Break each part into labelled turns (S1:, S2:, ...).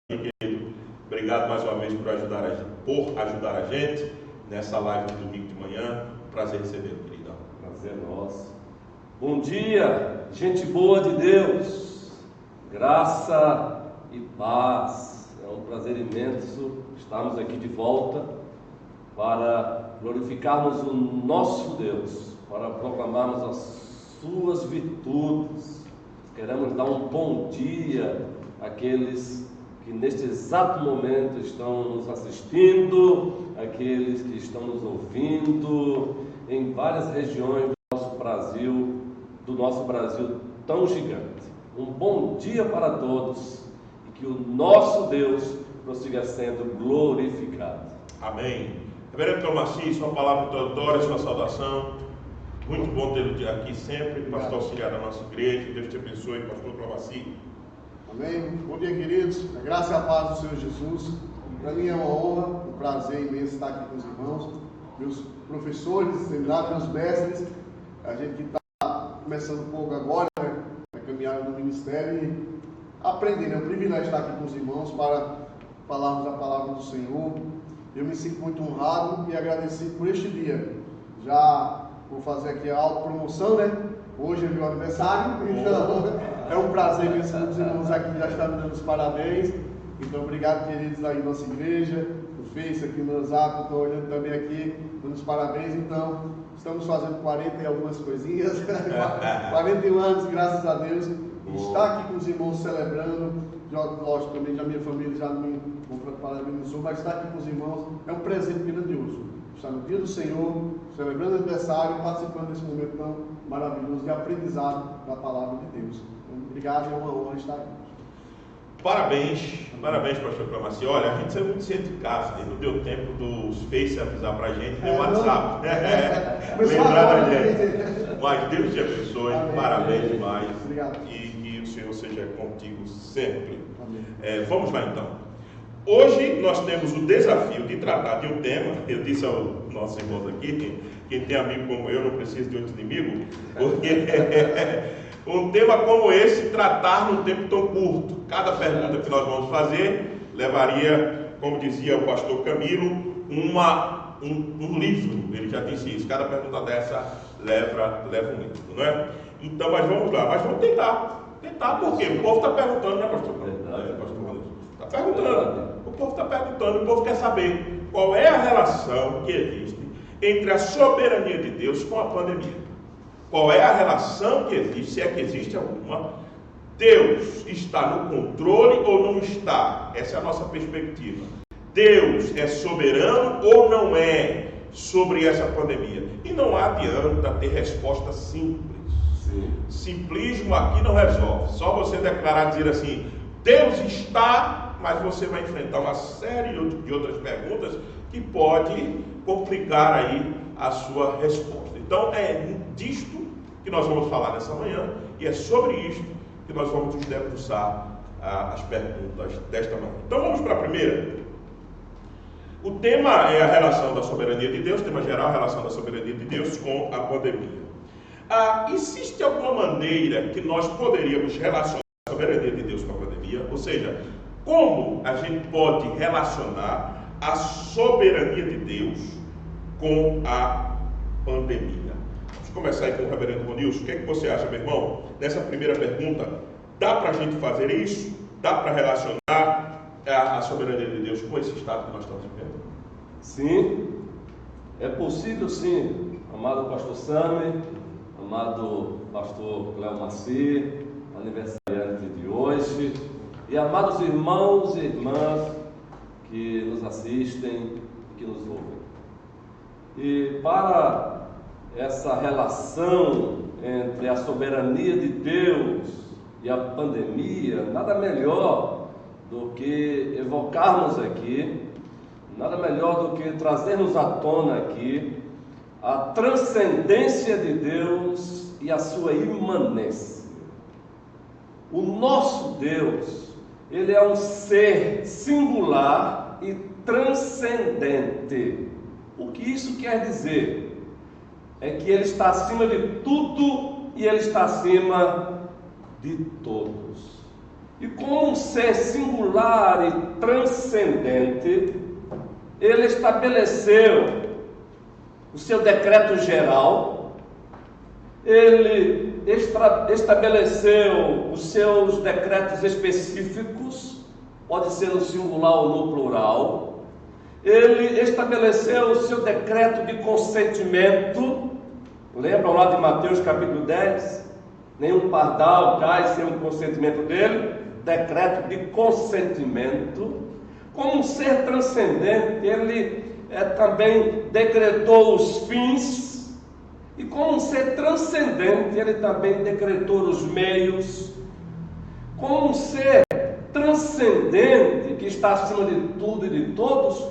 S1: querido. Obrigado mais uma vez por ajudar a gente nessa live de domingo de manhã. Prazer recebê-lo, queridão.
S2: Prazer nosso. Bom dia, gente boa de Deus. Graça e paz. É um prazer imenso estarmos aqui de volta para glorificarmos o nosso Deus, para proclamarmos as suas virtudes. Queremos dar um bom dia àqueles que neste exato momento estão nos assistindo, aqueles que estão nos ouvindo em várias regiões do nosso Brasil tão gigante. Um bom dia para todos e que o nosso Deus prossiga sendo glorificado.
S1: Amém. Reverendo Cleomaci, sua palavra introdutória, sua saudação. Muito bom tê-lo aqui sempre, pastor auxiliar da nossa igreja. Deus te abençoe, pastor Cleomaci.
S3: Amém. Bom dia, queridos. A graça e a paz do Senhor Jesus. Para mim é uma honra, um prazer imenso estar aqui com os irmãos, meus professores de seminário, meus mestres. A gente que está começando um pouco agora, né, a caminhada no ministério e aprendendo. É um privilégio estar aqui com os irmãos para falarmos a palavra do Senhor. Eu me sinto muito honrado e agradecido por este dia. Já vou fazer aqui a autopromoção, né? Hoje é meu aniversário, então é um prazer ver os irmãos aqui já estão me dando os parabéns. Então, obrigado, queridos, aí na nossa igreja, no Face, aqui no WhatsApp, estou olhando também aqui, dando os parabéns. Então, estamos fazendo 40 e algumas coisinhas, 41 anos, graças a Deus. Estar aqui com os irmãos celebrando, lógico, também já minha família já me parabenizou, mas estar aqui com os irmãos é um presente grandioso. Estar no dia do Senhor, celebrando o aniversário, participando desse momento tão maravilhoso de aprendizado da palavra de Deus. Então, obrigado, é uma honra estar aqui.
S1: Parabéns, pastor Cleomaci. Olha, a gente saiu muito cedo de casa, não deu tempo dos Face avisar pra gente, deu WhatsApp. Lembrar da gente. Mas Deus te abençoe, amém. Parabéns demais.
S3: Obrigado.
S1: E que o Senhor seja contigo sempre. Vamos lá então. Hoje nós temos o desafio de tratar de um tema. Eu disse aos nossos irmãos aqui, quem tem amigo como eu não precisa de outro inimigo, porque um tema como esse, tratar num tempo tão curto. Cada pergunta que nós vamos fazer levaria, como dizia o pastor Camilo, um livro. Ele já disse isso. Cada pergunta dessa leva um livro, não é? Então, mas vamos lá. Mas vamos tentar. Tentar por quê? O povo está perguntando, né, pastor? Está perguntando. O povo está perguntando. O povo quer saber qual é a relação que existe entre a soberania de Deus com a pandemia. Qual é a relação que existe, se é que existe alguma? Deus está no controle ou não está? Essa é a nossa perspectiva. Deus é soberano ou não é sobre essa pandemia? E não adianta ter resposta simples.
S2: Sim.
S1: Simplismo aqui não resolve. Só você declarar, dizer assim, Deus está, mas você vai enfrentar uma série de outras perguntas que pode complicar aí a sua resposta. Então é disto que nós vamos falar nessa manhã e é sobre isto que nós vamos nos debruçar as perguntas desta manhã. Então vamos para a primeira. O tema é a relação da soberania de Deus, tema geral, a relação da soberania de Deus com a pandemia. Existe alguma maneira que nós poderíamos relacionar a soberania de Deus com a pandemia? Ou seja, como a gente pode relacionar a soberania de Deus com a pandemia? Vamos começar aí com o reverendo Ronilson. O que é que você acha, meu irmão? Nessa primeira pergunta, dá para a gente fazer isso? Dá para relacionar a soberania de Deus com esse estado que nós estamos vivendo?
S2: Sim, é possível sim, amado pastor Sami, amado pastor Cleomaci, aniversariante de hoje, e amados irmãos e irmãs que nos assistem, que nos ouvem. E para essa relação entre a soberania de Deus e a pandemia, nada melhor do que evocarmos aqui, nada melhor do que trazermos à tona aqui a transcendência de Deus e a sua imanência. O nosso Deus, Ele é um ser singular e transcendente. O que isso quer dizer? É que Ele está acima de tudo e Ele está acima de todos. E como um ser singular e transcendente, ele estabeleceu o seu decreto geral, ele estabeleceu os seus decretos específicos, pode ser no singular ou no plural, ele estabeleceu o seu decreto de consentimento. Lembram lá de Mateus capítulo 10? Nenhum pardal cai sem o consentimento dele. Decreto de consentimento. Como um ser transcendente, ele também decretou os fins. E como um ser transcendente, ele também decretou os meios. Como um ser transcendente, que está acima de tudo e de todos,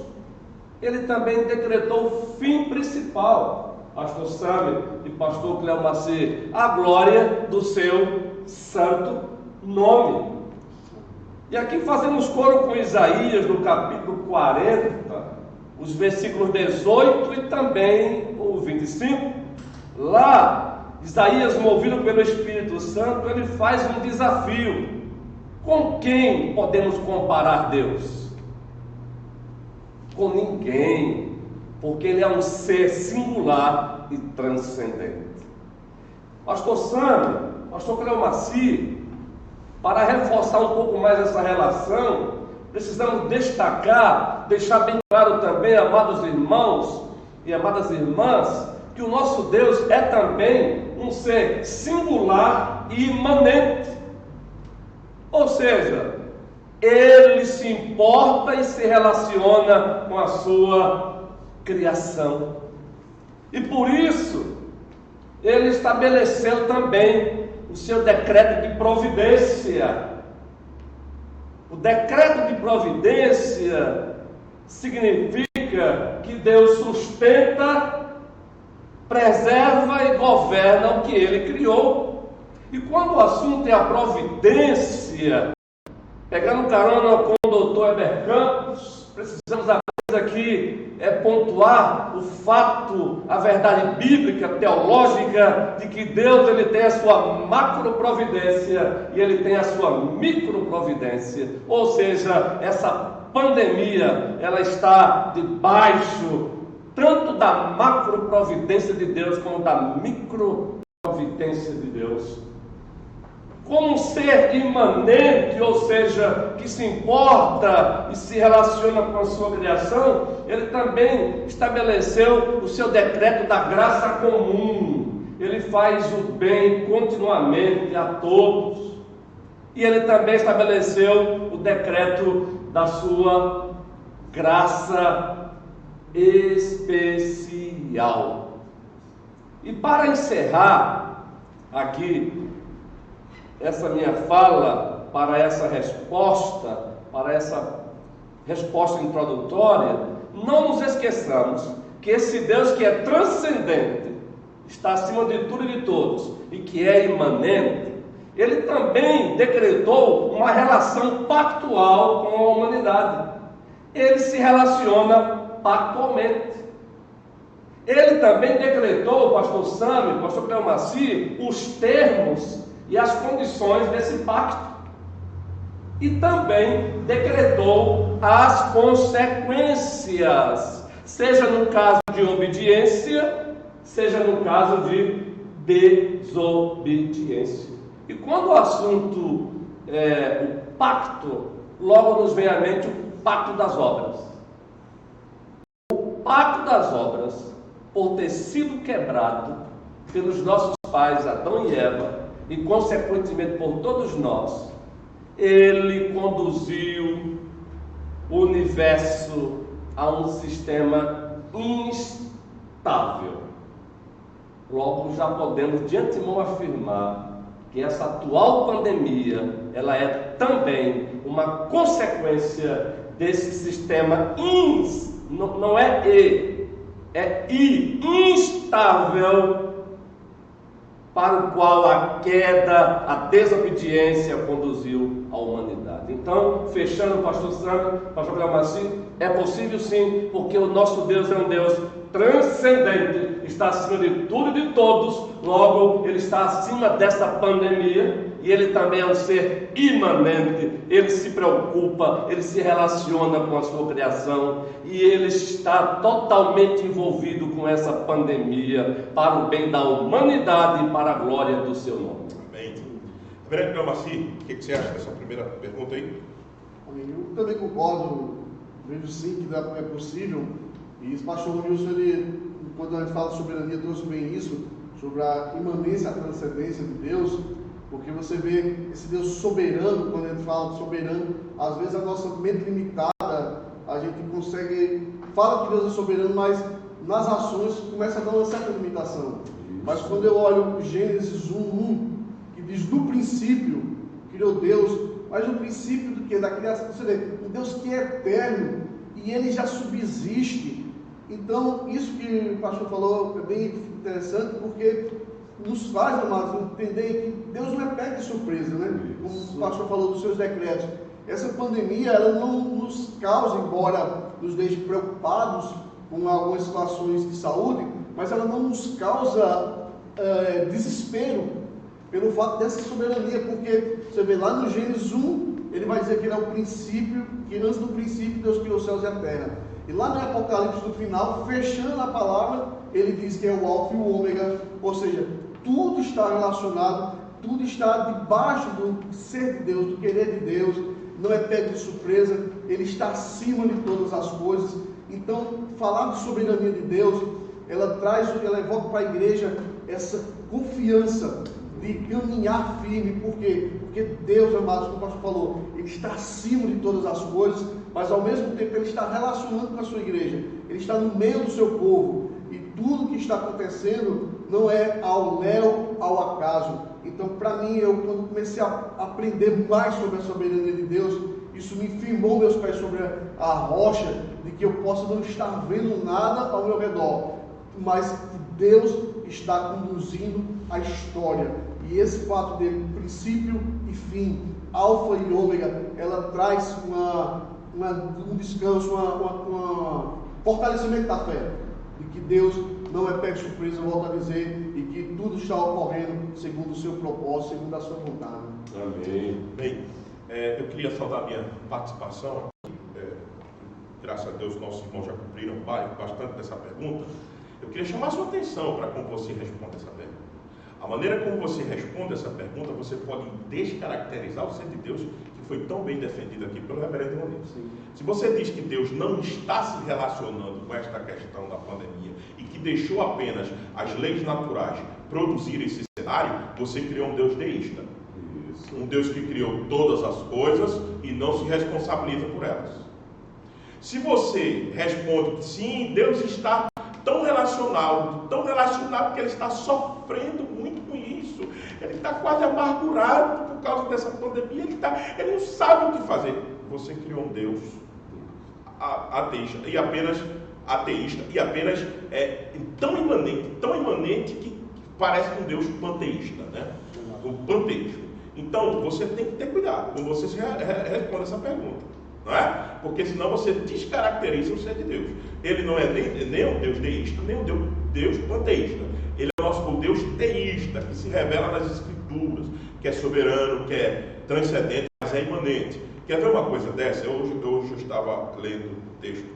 S2: ele também decretou o fim principal, pastor Sami e pastor Cléo Maci, a glória do seu santo nome. E aqui fazemos coro com Isaías no capítulo 40, os versículos 18 e também o 25. Lá, Isaías, movido pelo Espírito Santo, ele faz um desafio. Com quem podemos comparar Deus? Com ninguém, porque ele é um ser singular e transcendente. Pastor Sandro, pastor Cléo Maci, para reforçar um pouco mais essa relação, precisamos destacar, deixar bem claro também, amados irmãos e amadas irmãs, que o nosso Deus é também um ser singular e imanente. Ou seja, ele se importa e se relaciona com a sua criação. E por isso, ele estabeleceu também o seu decreto de providência. O decreto de providência significa que Deus sustenta, preserva e governa o que ele criou. E quando o assunto é a providência, pegando carona com o doutor Heber Campos, precisamos apenas aqui pontuar o fato, a verdade bíblica, teológica, de que Deus ele tem a sua macroprovidência e ele tem a sua microprovidência. Ou seja, essa pandemia, ela está debaixo tanto da macroprovidência de Deus como da microprovidência de Deus. Como um ser imanente, ou seja, que se importa e se relaciona com a sua criação, ele também estabeleceu o seu decreto da graça comum. Ele faz o bem continuamente a todos. E ele também estabeleceu o decreto da sua graça especial. E para encerrar aqui essa minha fala, para essa resposta introdutória, não nos esqueçamos que esse Deus que é transcendente, está acima de tudo e de todos, e que é imanente, ele também decretou uma relação pactual com a humanidade. Ele se relaciona pactualmente. Ele também decretou, pastor Sami, pastor Cléo Maci, os termos e as condições desse pacto. E também decretou as consequências, seja no caso de obediência, seja no caso de desobediência. E quando o assunto é o pacto, logo nos vem à mente o pacto das obras. O pacto das obras, por ter sido quebrado pelos nossos pais Adão e Eva, e consequentemente por todos nós, ele conduziu o universo a um sistema instável. Logo já podemos de antemão afirmar que essa atual pandemia, ela é também uma consequência desse sistema não é instável, para o qual a queda, a desobediência conduziu a humanidade. humanidade. Então, fechando, pastor Sandro, pastor Cleomaci, é possível sim, porque o nosso Deus é um Deus transcendente, está acima de tudo e de todos, logo Ele está acima desta pandemia, e Ele também é um ser imanente, Ele se preocupa, Ele se relaciona com a sua criação, e Ele está totalmente envolvido com essa pandemia, para o bem da humanidade e para a glória do seu nome.
S1: Amém. Reverendo Cleomaci, o que você acha dessa primeira pergunta aí?
S3: Eu também concordo, vejo sim que é possível, e o pastor Wilson, ele, quando a gente fala de soberania, trouxe bem isso, sobre a imanência, a transcendência de Deus, porque você vê esse Deus soberano. Quando a gente fala de soberano, às vezes a nossa mente limitada, a gente consegue, fala que Deus é soberano, mas nas ações começa a dar uma certa limitação. Mas quando eu olho Gênesis 1:1, que diz: no princípio criou Deus, mas no princípio do que? Da criação. Você vê, um Deus que é eterno e Ele já subsiste. Então, isso que o pastor falou é bem interessante, porque nos faz, amados, entender que Deus não é pego de surpresa, né? Como o pastor falou dos seus decretos. Essa pandemia, ela não nos causa, embora nos deixe preocupados com algumas situações de saúde, mas ela não nos causa desespero pelo fato dessa soberania, porque você vê lá no Gênesis 1, ele vai dizer que ele é o princípio, que antes do princípio Deus criou os céus e a terra. E lá no Apocalipse, no final, fechando a palavra, ele diz que é o Alfa e o Ômega, ou seja, tudo está relacionado, tudo está debaixo do ser de Deus, do querer de Deus, não é pego de surpresa, Ele está acima de todas as coisas. Então, falar de soberania de Deus, ela evoca para a igreja essa confiança de caminhar firme. Por quê? Porque Deus, amados, como o pastor falou, Ele está acima de todas as coisas, mas ao mesmo tempo Ele está relacionando com a sua igreja, Ele está no meio do seu povo, e tudo que está acontecendo não é ao léu, ao acaso. Então, para mim, quando comecei a aprender mais sobre a soberania de Deus, isso me firmou meus pés sobre a rocha, de que eu possa não estar vendo nada ao meu redor, mas que Deus está conduzindo a história. E esse fato dele, princípio e fim, alfa e ômega, ela traz um descanso, um fortalecimento da fé, de que Deus não é pego de surpresa, eu volto a dizer, e que tudo está ocorrendo segundo o seu propósito, segundo a sua vontade.
S2: Amém.
S1: Bem, eu queria saudar minha participação. Graças a Deus, nossos irmãos já cumpriram bastante dessa pergunta. Eu queria chamar a sua atenção para como você responde essa pergunta. A maneira como você responde essa pergunta, você pode descaracterizar o ser de Deus, que foi tão bem defendido aqui pelo reverendo Ronildo. Se você diz que Deus não está se relacionando com esta questão da pandemia e que deixou apenas as leis naturais produzirem esse cenário, você criou um Deus deísta. Isso. Um Deus que criou todas as coisas e não se responsabiliza por elas. Se você responde que sim, Deus está tão relacionado que Ele está sofrendo muito com isso, Ele está quase amargurado por causa dessa pandemia, Ele não sabe o que fazer. Você criou um Deus ateísta e apenas tão imanente que parece um Deus panteísta, né? O panteísmo. Então, você tem que ter cuidado quando você responde essa pergunta, não é? Porque senão você descaracteriza o ser de Deus. Ele não é nem um Deus deísta, nem um Deus panteísta. Ele é o Deus teísta, que se revela nas Escrituras, que é soberano, que é transcendente, mas é imanente. Quer ver uma coisa dessa? Hoje eu estava lendo o texto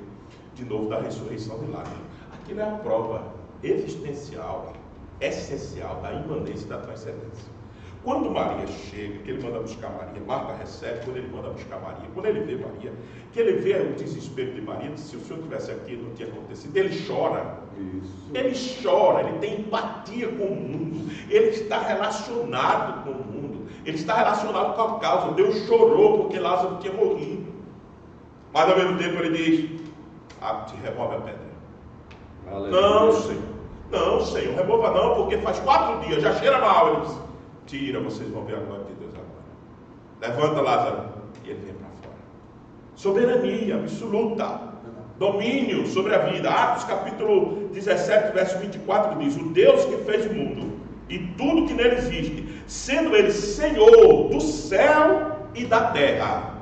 S1: de novo da ressurreição de Lázaro. Aquilo é a prova existencial, essencial da imanência e da transcendência. Quando Maria chega, que ele manda buscar Maria, Marta recebe, quando ele manda buscar Maria, quando ele vê Maria, que ele vê o desespero de Maria, se o Senhor estivesse aqui, não tinha acontecido, ele chora. Isso. Ele chora, ele tem empatia com o mundo, ele está relacionado com o mundo, ele está relacionado com a causa. Deus chorou porque Lázaro tinha morrido, mas ao mesmo tempo ele diz: te remove a pedra. Aleluia. Não, Senhor, remova não, porque faz 4 dias, já cheira mal. Ele diz: tira, vocês vão ver a glória de Deus agora. Levanta, Lázaro. E ele vem para fora. Soberania absoluta. Domínio sobre a vida. Atos capítulo 17, verso 24 diz: o Deus que fez o mundo e tudo que nele existe, sendo ele Senhor do céu e da terra.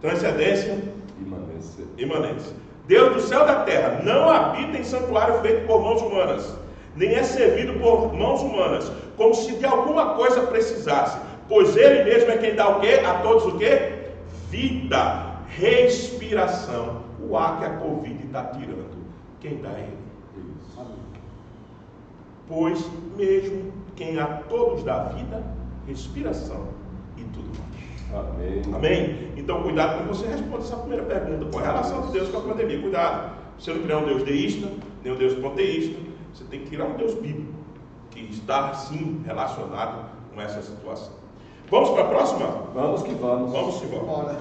S1: Transcendência.
S2: Imanência.
S1: Imanência. Deus do céu e da terra não habita em santuário feito por mãos humanas, nem é servido por mãos humanas, como se de alguma coisa precisasse, pois Ele mesmo é quem dá o quê? A todos o quê? Vida, respiração. O ar que a Covid está tirando, quem dá é Ele.
S2: Isso.
S1: Pois mesmo quem a todos dá vida, respiração e tudo mais.
S2: Amém.
S1: Amém? Então cuidado quando você responde essa primeira pergunta, com a relação de Deus com a pandemia. Cuidado, você não criar um Deus deísta, nem um Deus panteísta, você tem que criar um Deus bíblico, que está sim relacionado com essa situação. Vamos para a próxima?
S2: Vamos que vamos.
S1: Vamos embora.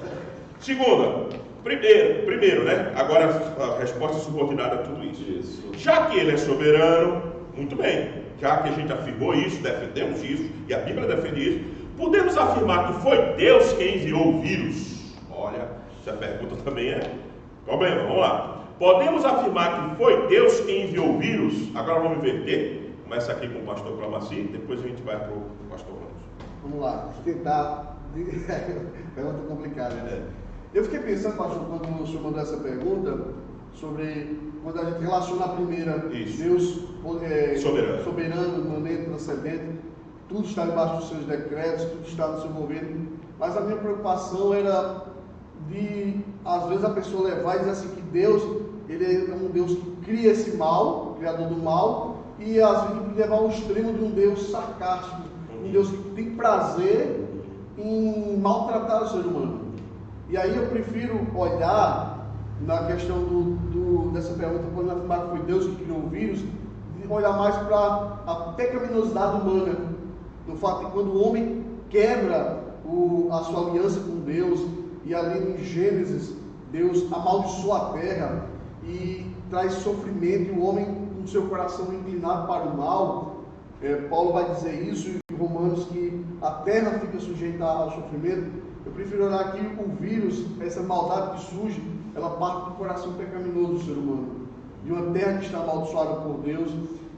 S1: Segunda, primeiro, né? Agora a resposta subordinada a tudo isso.
S2: Isso.
S1: Já que Ele é soberano, muito bem, já que a gente afirmou isso, defendemos isso, e a Bíblia defende isso, podemos afirmar que foi Deus quem enviou o vírus? Olha, essa pergunta também é problema, vamos lá. Podemos afirmar que foi Deus quem enviou o vírus? Agora vamos inverter. Começa aqui com o pastor Clamaci, depois a gente vai para o pastor Ramos.
S3: Vamos lá, tentar. Pergunta complicada, né? Eu fiquei pensando, pastor, quando o senhor mandou essa pergunta, sobre quando a gente relaciona a primeira,
S1: Isso.
S3: Deus
S1: Soberano.
S3: imanente, transcendente, tudo está debaixo dos seus decretos, tudo está no seu governo, mas a minha preocupação era de, às vezes, a pessoa levar e dizer assim, que Deus, Ele é um Deus que cria esse mal, criador do mal, e às vezes levar ao extremo de um Deus sarcástico, um Deus que tem prazer em maltratar o ser humano. E aí eu prefiro olhar na questão dessa pergunta, quando afirmar que foi Deus que criou o vírus, de olhar mais para a pecaminosidade humana, no fato de quando o homem quebra a sua aliança com Deus, e ali em Gênesis, Deus amaldiçoa a terra e traz sofrimento, e o homem com seu coração inclinado para o mal. Paulo vai dizer isso em Romanos, que a terra fica sujeita ao sofrimento. Eu prefiro olhar aqui o vírus, essa maldade que surge, ela parte do coração pecaminoso do ser humano, de uma terra que está amaldiçoada por Deus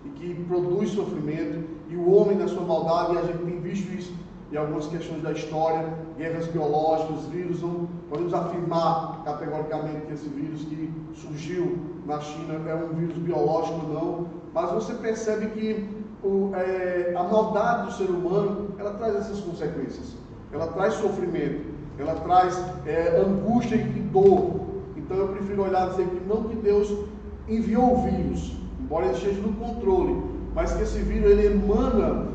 S3: e que produz sofrimento, e o homem na sua maldade, e a gente tem visto isso em algumas questões da história, guerras biológicas, vírus. Não podemos afirmar categoricamente que esse vírus que surgiu na China é um vírus biológico, não, mas você percebe que a maldade do ser humano, ela traz essas consequências, ela traz sofrimento, ela traz angústia e dor. Então eu prefiro olhar e dizer que não que Deus enviou o vírus, embora ele esteja no controle, mas que esse vírus ele emana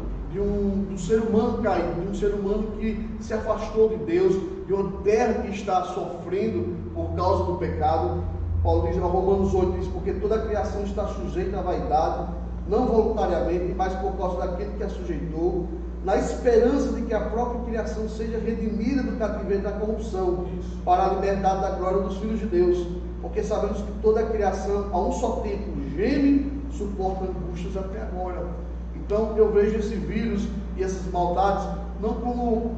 S3: do ser humano caído, de um ser humano que se afastou de Deus, de uma terra que está sofrendo por causa do pecado. Paulo diz, Romanos 8 diz, porque toda a criação está sujeita à vaidade, não voluntariamente, mas por causa daquele que a sujeitou, na esperança de que a própria criação seja redimida do cativeiro da corrupção, para a liberdade da glória dos filhos de Deus. Porque sabemos que toda a criação, a um só tempo, geme, suporta angústias até agora. Então eu vejo esse vírus e essas maldades, não como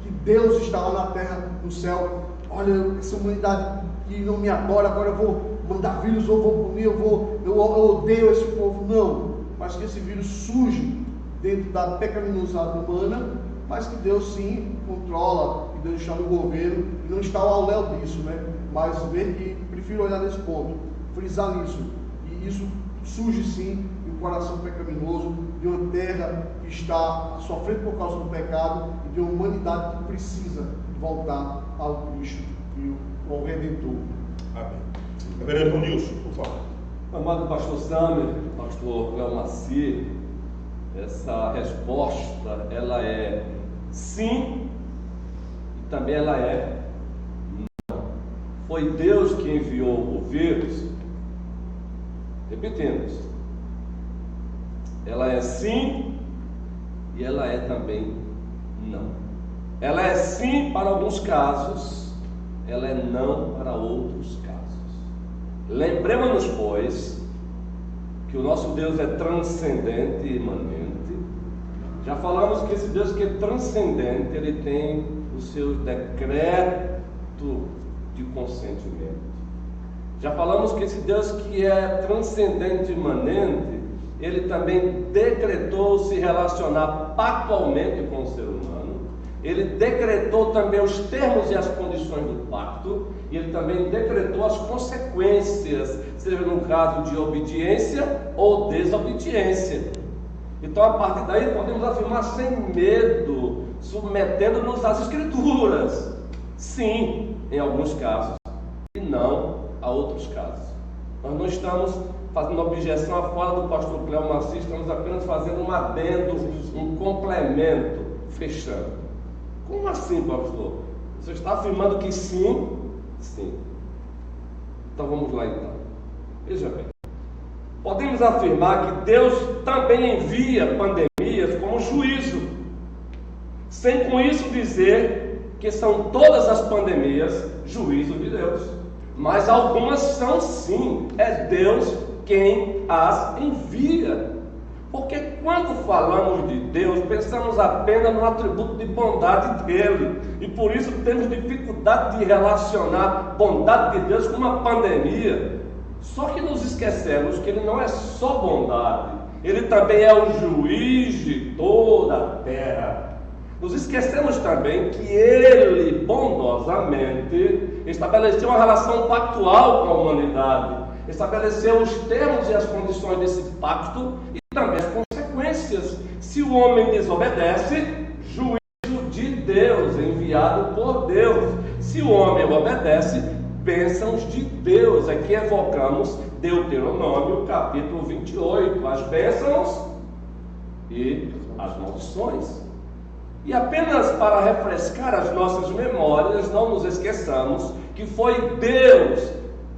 S3: que Deus está lá na terra, no céu, olha, essa humanidade que não me adora, agora eu vou mandar vírus, ou vou punir, eu odeio esse povo. Não, mas que esse vírus surge dentro da pecaminosidade humana, mas que Deus sim controla, e Deus está no governo, e não está ao léu disso, né? Mas ver que, prefiro olhar nesse ponto, frisar nisso, e isso surge sim de um coração pecaminoso, de uma terra que está sofrendo por causa do pecado, e de uma humanidade que precisa voltar ao Cristo e ao Redentor.
S1: Amém. Reverendo Nilson, por favor.
S2: Amado pastor Samer, pastor Cléo Maci, essa resposta, ela é sim, e também ela é não. Foi Deus que enviou o vírus? Repetindo, ela é sim, e ela é também não. Ela é sim para alguns casos, ela é não para outros casos. Lembremos-nos, pois, que o nosso Deus é transcendente e imanente. Já falamos que esse Deus que é transcendente, ele tem o seu decreto de consentimento. Já falamos que esse Deus que é transcendente e imanente, ele também decretou se relacionar pactualmente com o ser humano, ele decretou também os termos e as condições do pacto, e ele também decretou as consequências, seja no caso de obediência ou desobediência. Então, a partir daí, podemos afirmar sem medo, submetendo-nos às Escrituras. Sim, em alguns casos, e não a outros casos. Nós não estamos fazendo objeção à fala do pastor Cléo Maci, estamos apenas fazendo um adendo, um complemento, fechando. Como assim, pastor? Você está afirmando que sim? Sim. Então vamos lá então. Veja bem. Podemos afirmar que Deus também envia pandemias como juízo, sem com isso dizer que são todas as pandemias juízo de Deus. Mas algumas são sim, é Deus quem as envia. Porque quando falamos de Deus, pensamos apenas no atributo de bondade dele. E por isso temos dificuldade de relacionar bondade de Deus com uma pandemia. Só que nos esquecemos que ele não é só bondade, ele também é o juiz de toda a terra. Nos esquecemos também que ele bondosamente estabeleceu uma relação pactual com a humanidade, estabeleceu os termos e as condições desse pacto e também as consequências. Se o homem desobedece, juízo de Deus, enviado por Deus. Se o homem obedece, bênçãos de Deus. Aqui evocamos Deuteronômio capítulo 28, as bênçãos e as maldições. E apenas para refrescar as nossas memórias, não nos esqueçamos que foi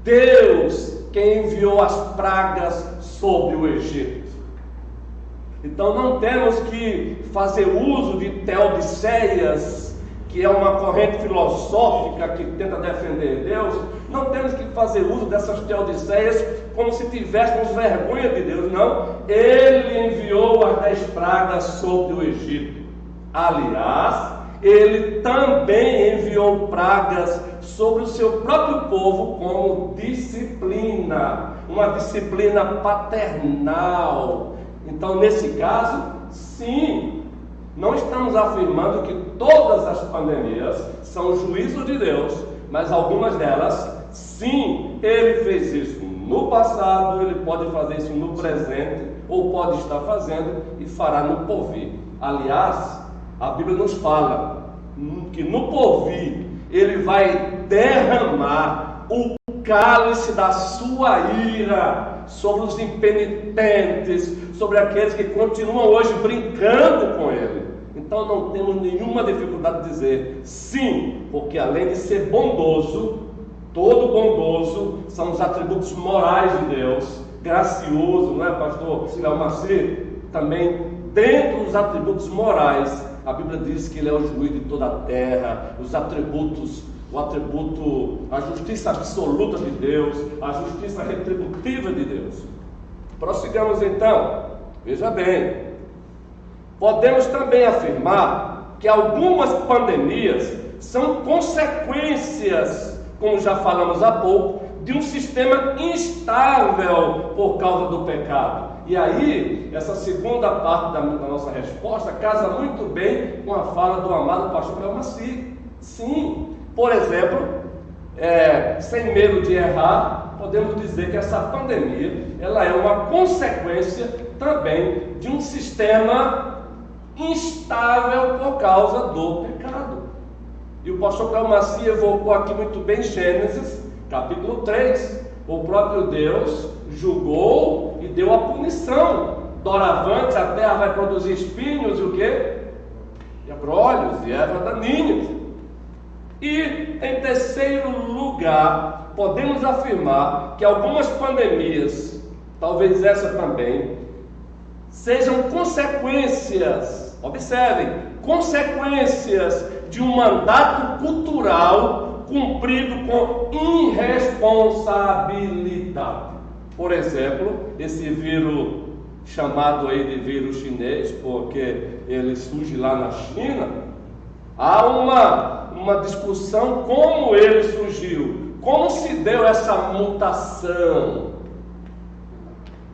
S2: Deus quem enviou as pragas sobre o Egito. Então não temos que fazer uso de teodiceias, que é uma corrente filosófica que tenta defender Deus. Não temos que fazer uso dessas teodiceias como se tivéssemos vergonha de Deus. Não, ele enviou as 10 pragas sobre o Egito. Aliás, ele também enviou pragas sobre o seu próprio povo como disciplina, uma disciplina paternal. Então, nesse caso, sim, não estamos afirmando que todas as pandemias são juízo de Deus, mas algumas delas, sim, ele fez isso no passado, ele pode fazer isso no presente, ou pode estar fazendo e fará no porvir. Aliás, a Bíblia nos fala que no porvir ele vai derramar o cálice da sua ira sobre os impenitentes, sobre aqueles que continuam hoje brincando com ele. Então não temos nenhuma dificuldade de dizer sim, porque além de ser bondoso, todo bondoso são os atributos morais de Deus, gracioso, não é, pastor Cléo Maci? Também dentro dos atributos morais, a Bíblia diz que ele é o juiz de toda a terra, os atributos, a justiça absoluta de Deus, a justiça retributiva de Deus. Prossigamos então, veja bem, podemos também afirmar que algumas pandemias são consequências, como já falamos há pouco, de um sistema instável por causa do pecado. E aí, essa segunda parte da nossa resposta casa muito bem com a fala do amado pastor Cléo Maci. Sim, por exemplo, sem medo de errar, podemos dizer que essa pandemia ela é uma consequência também de um sistema instável por causa do pecado. E o pastor Cléo Maci evocou aqui muito bem Gênesis, capítulo 3. O próprio Deus julgou e deu a punição. Doravante a terra vai produzir espinhos e o quê? E abrolhos e ervas daninhas. E em terceiro lugar, podemos afirmar que algumas pandemias, talvez essa também, sejam consequências, observem, consequências de um mandato cultural cumprido com irresponsabilidade. Por exemplo, esse vírus chamado aí de vírus chinês, porque ele surge lá na China, há uma discussão como ele surgiu, como se deu essa mutação.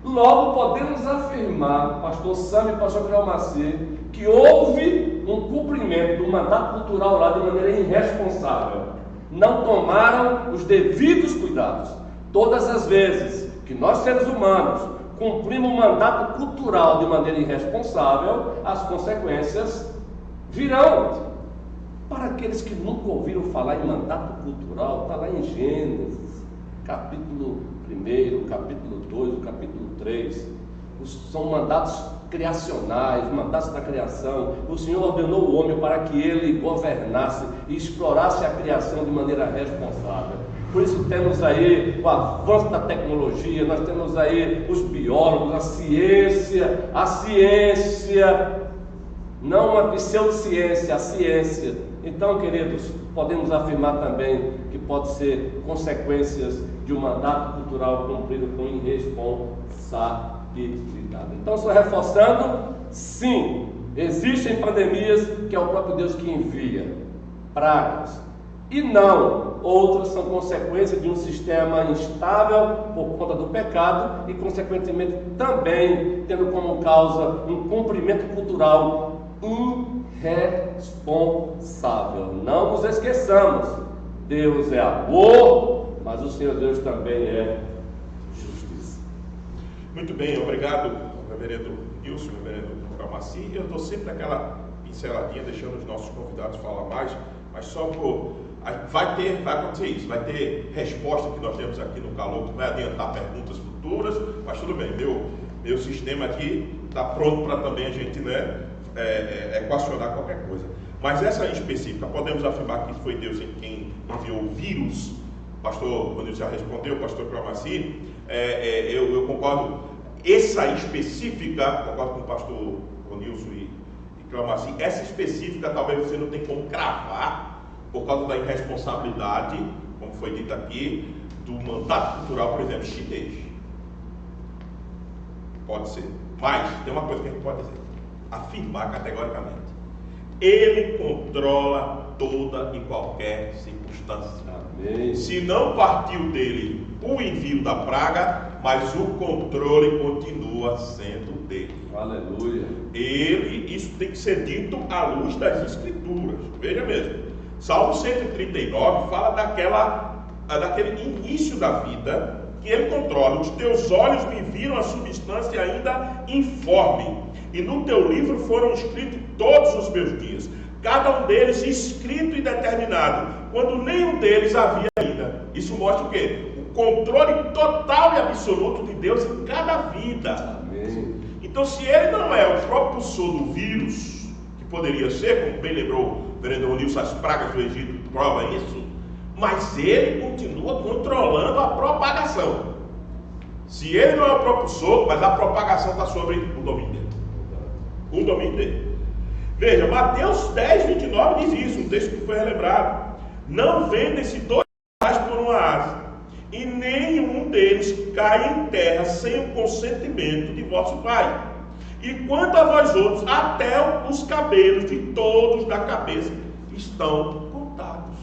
S2: Logo podemos afirmar, pastor Sam e pastor Cléo Maci, que houve um cumprimento do mandato cultural lá de maneira irresponsável. Não tomaram os devidos cuidados. Todas as vezes que nós, seres humanos, cumprimos o mandato cultural de maneira irresponsável, as consequências virão. Para aqueles que nunca ouviram falar em mandato cultural, está lá em Gênesis, capítulo 1, capítulo 2, o capítulo 3. São mandatos criacionais, mandatos da criação. O Senhor ordenou o homem para que ele governasse e explorasse a criação de maneira responsável. Por isso temos aí o avanço da tecnologia, nós temos aí os biólogos, a ciência, não uma pseudociência, a ciência. Então, queridos, podemos afirmar também que pode ser consequências de um mandato cultural cumprido com irresponsabilidade. Então, só reforçando, sim, existem pandemias que é o próprio Deus que envia, pragas, e não, outras são consequência de um sistema instável por conta do pecado e, consequentemente, também tendo como causa um cumprimento cultural irresponsável. Não nos esqueçamos, Deus é amor, mas o Senhor Deus também é justiça.
S1: Muito bem, obrigado, reverendo Nilson, reverendo Calmaci. Eu dou sempre aquela pinceladinha, deixando os nossos convidados falar mais, mas só por... vai acontecer isso, vai ter resposta que nós temos aqui no Calor, que vai adiantar perguntas futuras, mas tudo bem, meu sistema aqui está pronto para também a gente, né, equacionar qualquer coisa. Mas essa em específica, podemos afirmar que foi Deus em quem enviou o vírus? Pastor, quando já respondeu, pastor Calmaci, eu concordo. Essa específica, concordo com o pastor Nilson e Calmaci, essa específica talvez você não tenha como cravar, por causa da irresponsabilidade, como foi dito aqui, do mandato cultural, por exemplo, chinês. Pode ser. Mas, tem uma coisa que a gente pode dizer, afirmar categoricamente. Ele controla toda e qualquer circunstância.
S2: Amém.
S1: Se não partiu dele o envio da praga, mas o controle continua sendo dele.
S2: Aleluia.
S1: Isso tem que ser dito à luz das Escrituras. Veja mesmo. Salmo 139 fala daquele início da vida que ele controla. Os teus olhos me viram a substância ainda informe, e no teu livro foram escritos todos os meus dias, cada um deles escrito e determinado, quando nenhum deles havia ainda. Isso mostra o quê? O controle total e absoluto de Deus em cada vida.
S2: Amém.
S1: Então, se ele não é o propulsor do vírus, que poderia ser, como bem lembrou o vereador Nilson, as pragas do Egito prova isso, mas ele continua controlando a propagação. Se ele não é o propulsor, mas a propagação está sobre o domínio dele. O domínio dele. Veja, Mateus 10, 29 diz isso, um texto que foi relembrado. Não vendem-se 2 reais por uma asa, e nenhum deles cai em terra sem o consentimento de vosso Pai. E quanto a vós outros, até os cabelos de todos da cabeça estão contados.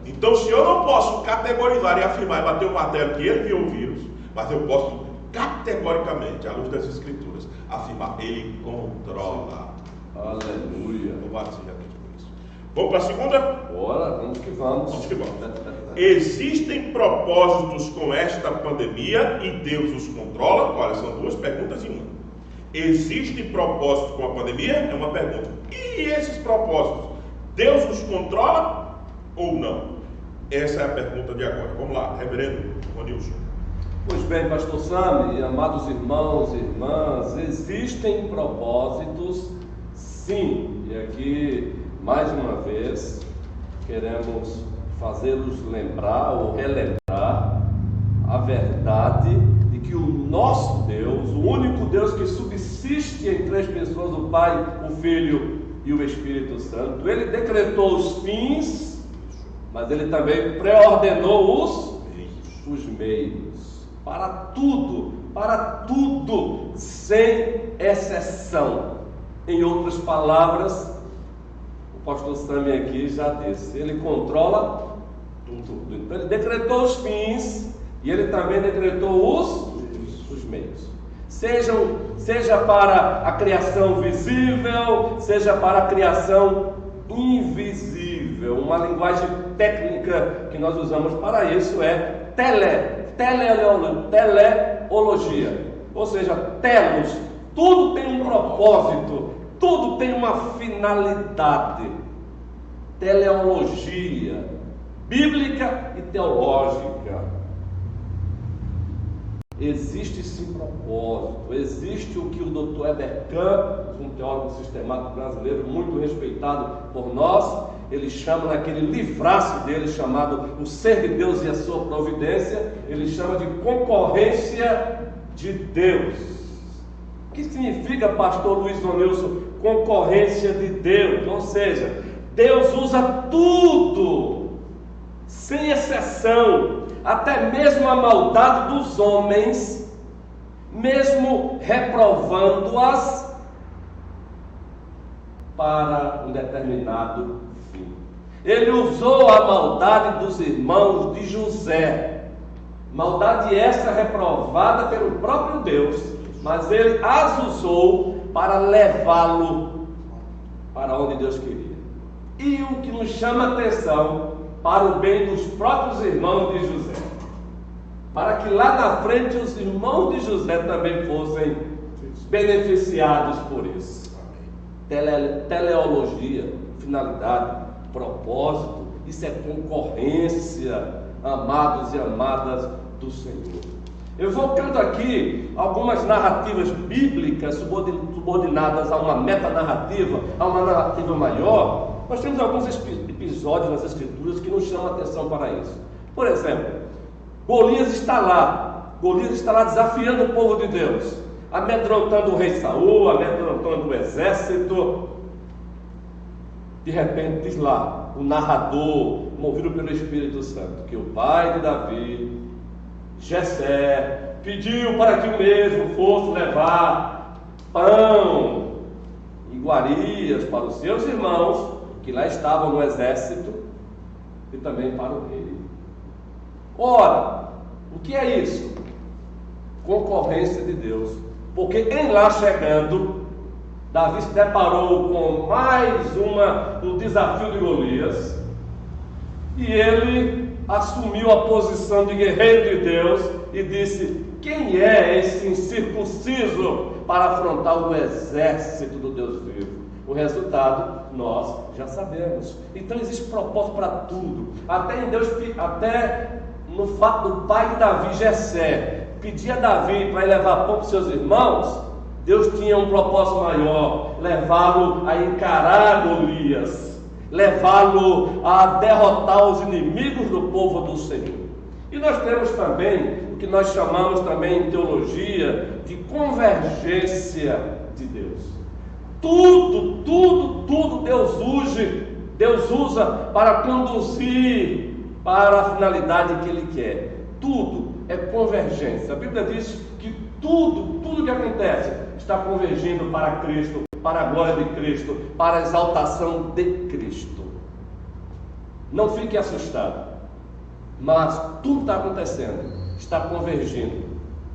S1: Então, se eu não posso categorizar e afirmar e bater o martelo que ele viu o vírus, mas eu posso categoricamente, à luz das Escrituras, afirmar, ele controla.
S2: Aleluia.
S1: Louvado seja Deus por isso. Vamos para a segunda?
S2: Bora, vamos que vamos.
S1: Vamos que vamos. Existem propósitos com esta pandemia e Deus os controla? Olha, são 2 perguntas em uma. Existe propósito com a pandemia? É uma pergunta. E esses propósitos, Deus os controla ou não? Essa é a pergunta de agora. Vamos lá, reverendo Nilson.
S2: Pois bem, pastor Sami, amados irmãos e irmãs, existem propósitos, sim. E aqui, mais uma vez, queremos fazê-los lembrar ou relembrar a verdade de que o nosso Deus, o único Deus que subsiste em 3 pessoas, o Pai, o Filho e o Espírito Santo, ele decretou os fins, mas ele também pré-ordenou os meios, para tudo, sem exceção. Em outras palavras, o pastor Sami aqui já disse, ele controla tudo. Então ele decretou os fins e ele também decretou os meios. seja para a criação visível, seja para a criação invisível. Uma linguagem técnica que nós usamos para isso é teleologia, ou seja, telos. Tudo tem um propósito, tudo tem uma finalidade. Teleologia, bíblica e teológica. Existe sim propósito, existe o que o Dr. Heber Campos, um teólogo sistemático brasileiro muito respeitado por nós, ele chama naquele livraço dele chamado O Ser de Deus e a Sua Providência, ele chama de concorrência de Deus. O que significa, pastor Luiz Onilson, concorrência de Deus? Ou seja, Deus usa tudo, sem exceção, até mesmo a maldade dos homens, mesmo reprovando-as para um determinado fim. Ele usou a maldade dos irmãos de José, maldade essa reprovada pelo próprio Deus, mas ele as usou para levá-lo para onde Deus queria. E o que nos chama a atenção, para o bem dos próprios irmãos de José, para que lá na frente os irmãos de José também fossem beneficiados por isso. Teleologia, finalidade, propósito, isso é concorrência, amados e amadas do Senhor. Evocando aqui algumas narrativas bíblicas subordinadas a uma metanarrativa, a uma narrativa maior, nós temos alguns episódios nas Escrituras que nos chamam a atenção para isso. Por exemplo, Golias está lá desafiando o povo de Deus, amedrontando o rei Saul, amedrontando o exército. De repente diz lá o narrador, movido pelo Espírito Santo, que o pai de Davi, Jessé, pediu para que o mesmo fosse levar pão e iguarias para os seus irmãos que lá estavam no exército e também para o rei. Ora, o que é isso? Concorrência de Deus. Porque em lá chegando, Davi se deparou com mais um desafio de Golias, e ele assumiu a posição de guerreiro de Deus e disse: quem é esse incircunciso para afrontar o exército do Deus vivo? O resultado nós já sabemos. Então existe propósito para tudo. Até no fato do pai de Davi, Jessé, pedir a Davi para ir levar pão para os seus irmãos, Deus tinha um propósito maior: levá-lo a encarar Golias, levá-lo a derrotar os inimigos do povo do Senhor. E nós temos também o que nós chamamos também em teologia de convergência de Deus. Tudo Deus usa para conduzir para a finalidade que Ele quer. Tudo é convergência. A Bíblia diz que tudo que acontece está convergindo para Cristo, para a glória de Cristo, para a exaltação de Cristo. Não fique assustado, mas tudo está acontecendo, está convergindo,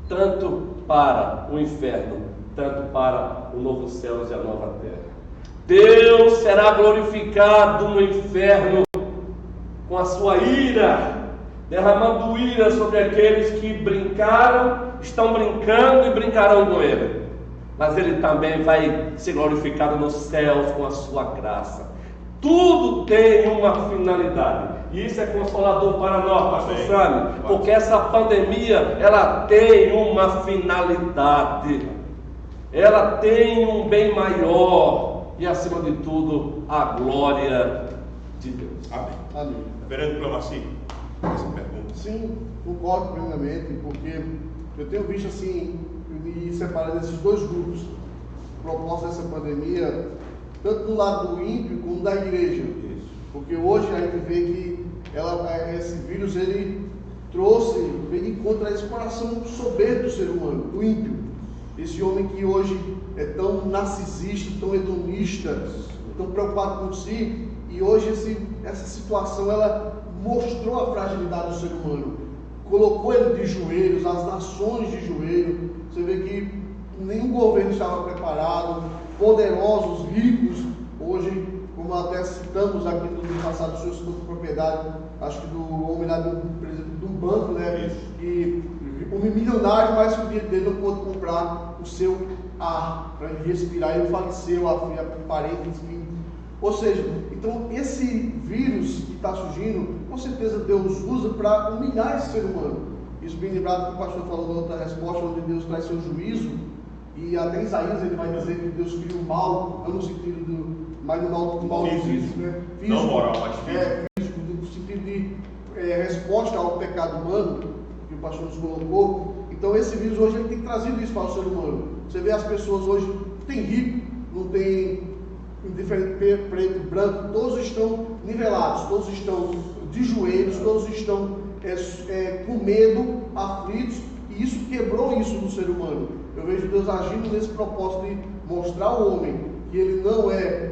S2: tanto para o inferno, tanto para o novo céu e a nova terra. Deus será glorificado no inferno com a sua ira, derramando ira sobre aqueles que brincaram, estão brincando e brincarão com Ele. Mas Ele também vai ser glorificado nos céus com a sua graça. Tudo tem uma finalidade, e isso é consolador para nós, pastor Sami, porque essa pandemia, ela tem uma finalidade, ela tem um bem maior, e acima de tudo, a glória de Deus.
S1: Amém.
S3: Amém.
S1: Reverendo Clemaci, essa pergunta.
S3: Sim, concordo plenamente, porque eu tenho visto assim, e separando esses dois grupos, o propósito dessa pandemia, tanto do lado do ímpio como da igreja.
S1: Isso.
S3: Porque hoje a gente vê que esse vírus, ele vem de contra esse coração soberbo do ser humano, do ímpio. Esse homem que hoje é tão narcisista, tão hedonista, tão preocupado com si, e hoje essa situação, ela mostrou a fragilidade do ser humano, colocou ele de joelhos, as nações de joelho. Você vê que nenhum governo estava preparado, poderosos, ricos, hoje, como até citamos aqui no passado, o senhor citou com propriedade, acho que do homem lá do presidente de um banco, né? Que um milionário, mas que o dinheiro dele não pôde comprar o seu ar para ele respirar, ele faleceu, a parente, enfim. Ou seja, então esse vírus que está surgindo, com certeza Deus usa para humilhar esse ser humano. Isso bem lembrado que o pastor falou na outra resposta, onde Deus traz seu juízo, e até Isaías ele vai dizer que Deus cria o mal, não no sentido do, mas no mal físico, né?
S1: Físico, não moral, mas físico.
S3: Físico, no sentido de resposta ao pecado humano, que o pastor nos colocou. Então esse vírus hoje ele tem trazido isso para o ser humano. Você vê as pessoas hoje, tem rico, não tem indiferente preto, branco, todos estão nivelados, todos estão de joelhos, todos estão com medo, aflitos, e isso quebrou isso no ser humano. Eu vejo Deus agindo nesse propósito de mostrar ao homem que ele não é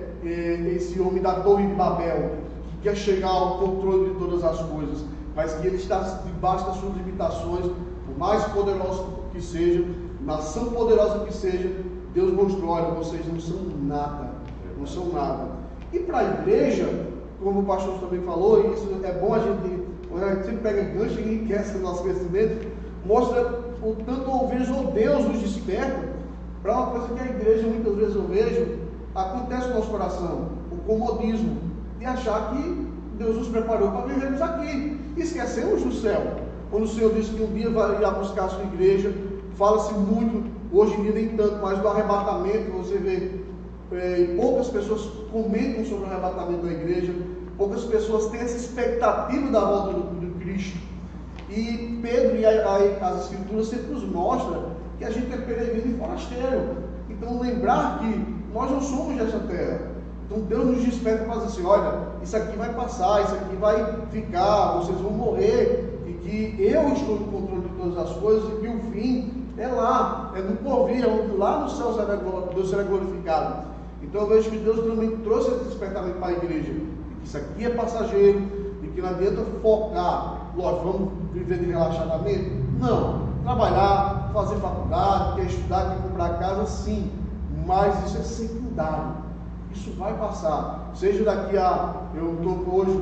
S3: esse homem da Torre de Babel, que quer chegar ao controle de todas as coisas, mas que ele está debaixo das suas limitações, por mais poderoso que seja, nação poderosa que seja, Deus mostrou, olha, vocês não são nada, não são nada. E para a igreja, como o pastor também falou, e isso é bom a gente sempre pega gancho e enriquece o nosso conhecimento, mostra o tanto ou Deus nos desperta para uma coisa que a igreja, muitas vezes eu vejo, acontece no nosso coração, o comodismo, de achar que Deus nos preparou para vivermos aqui, e esquecemos do céu. Quando o Senhor disse que um dia vai ir buscar a sua igreja, fala-se muito, hoje em dia nem tanto, mas do arrebatamento, você vê, poucas pessoas comentam sobre o arrebatamento da igreja, poucas pessoas têm essa expectativa da volta do Cristo. E Pedro e as Escrituras sempre nos mostram que a gente é peregrino e forasteiro. Então lembrar que nós não somos dessa terra. Então Deus nos desperta para dizer assim, olha, isso aqui vai passar, isso aqui vai ficar, vocês vão morrer, e que eu estou no controle de todas as coisas, e que o fim é lá, é no porvir, lá no céu Deus será glorificado. Então eu vejo que Deus também trouxe esse despertamento para a igreja, que isso aqui é passageiro, e que não adianta focar, lógico, vamos viver de relaxadamente? Não, trabalhar, fazer faculdade, quer estudar, quer comprar casa, sim, mas isso é secundário, isso vai passar, seja daqui a, eu estou hoje,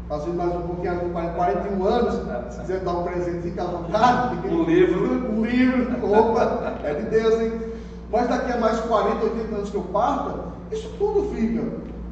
S3: fazendo mais um pouquinho, 41 anos, se quiser dar um presente, fica à vontade.
S2: Um livro,
S3: opa, é de Deus, hein? Mas daqui a mais 40, 80 anos que eu parta, isso tudo fica.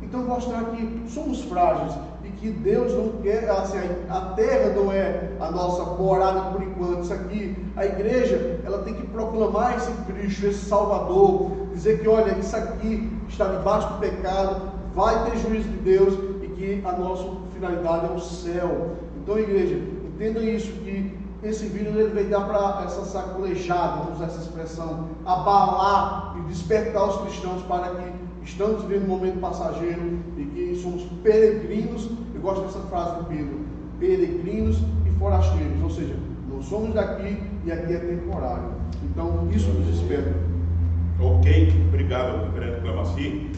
S3: Então mostrar que somos frágeis e que Deus não quer, assim, a terra não é a nossa morada por enquanto. Isso aqui, a igreja, ela tem que proclamar esse Cristo, esse Salvador, dizer que olha, isso aqui está debaixo do pecado, vai ter juízo de Deus e que a nossa finalidade é o céu. Então, igreja, entenda isso, que esse vírus ele veio dar para essa sacolejada, vamos usar essa expressão, abalar e despertar os cristãos para que estamos vivendo um momento passageiro e que somos peregrinos. Eu gosto dessa frase de Pedro, peregrinos e forasteiros, ou seja, não somos daqui e aqui é temporário. Então, isso nos desperta.
S1: Ok, obrigado, reverendo Clemaci.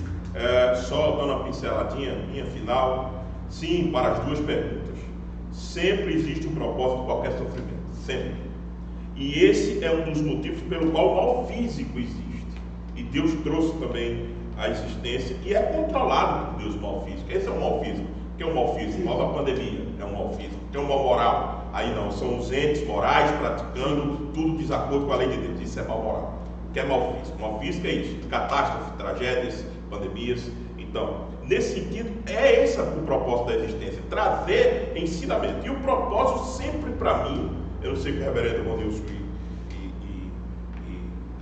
S1: Só dando uma pinceladinha, minha final. Sim, para as duas perguntas. Sempre existe um propósito de qualquer sofrimento, sempre. E esse é um dos motivos pelo qual o mal físico existe. E Deus trouxe também a existência, e é controlado por Deus o mal físico. Esse é o mal físico. O que é o mal físico? O mal da pandemia é um mal físico. O que é o mal moral? Aí não, são os entes morais praticando tudo de desacordo com a lei de Deus. Isso é mal moral. O que é mal físico? Mal físico é isso: catástrofe, tragédias, pandemias. Então, nesse sentido, é esse o propósito da existência, trazer ensinamento. E o propósito sempre para mim, eu não sei o que o reverendo Ronilson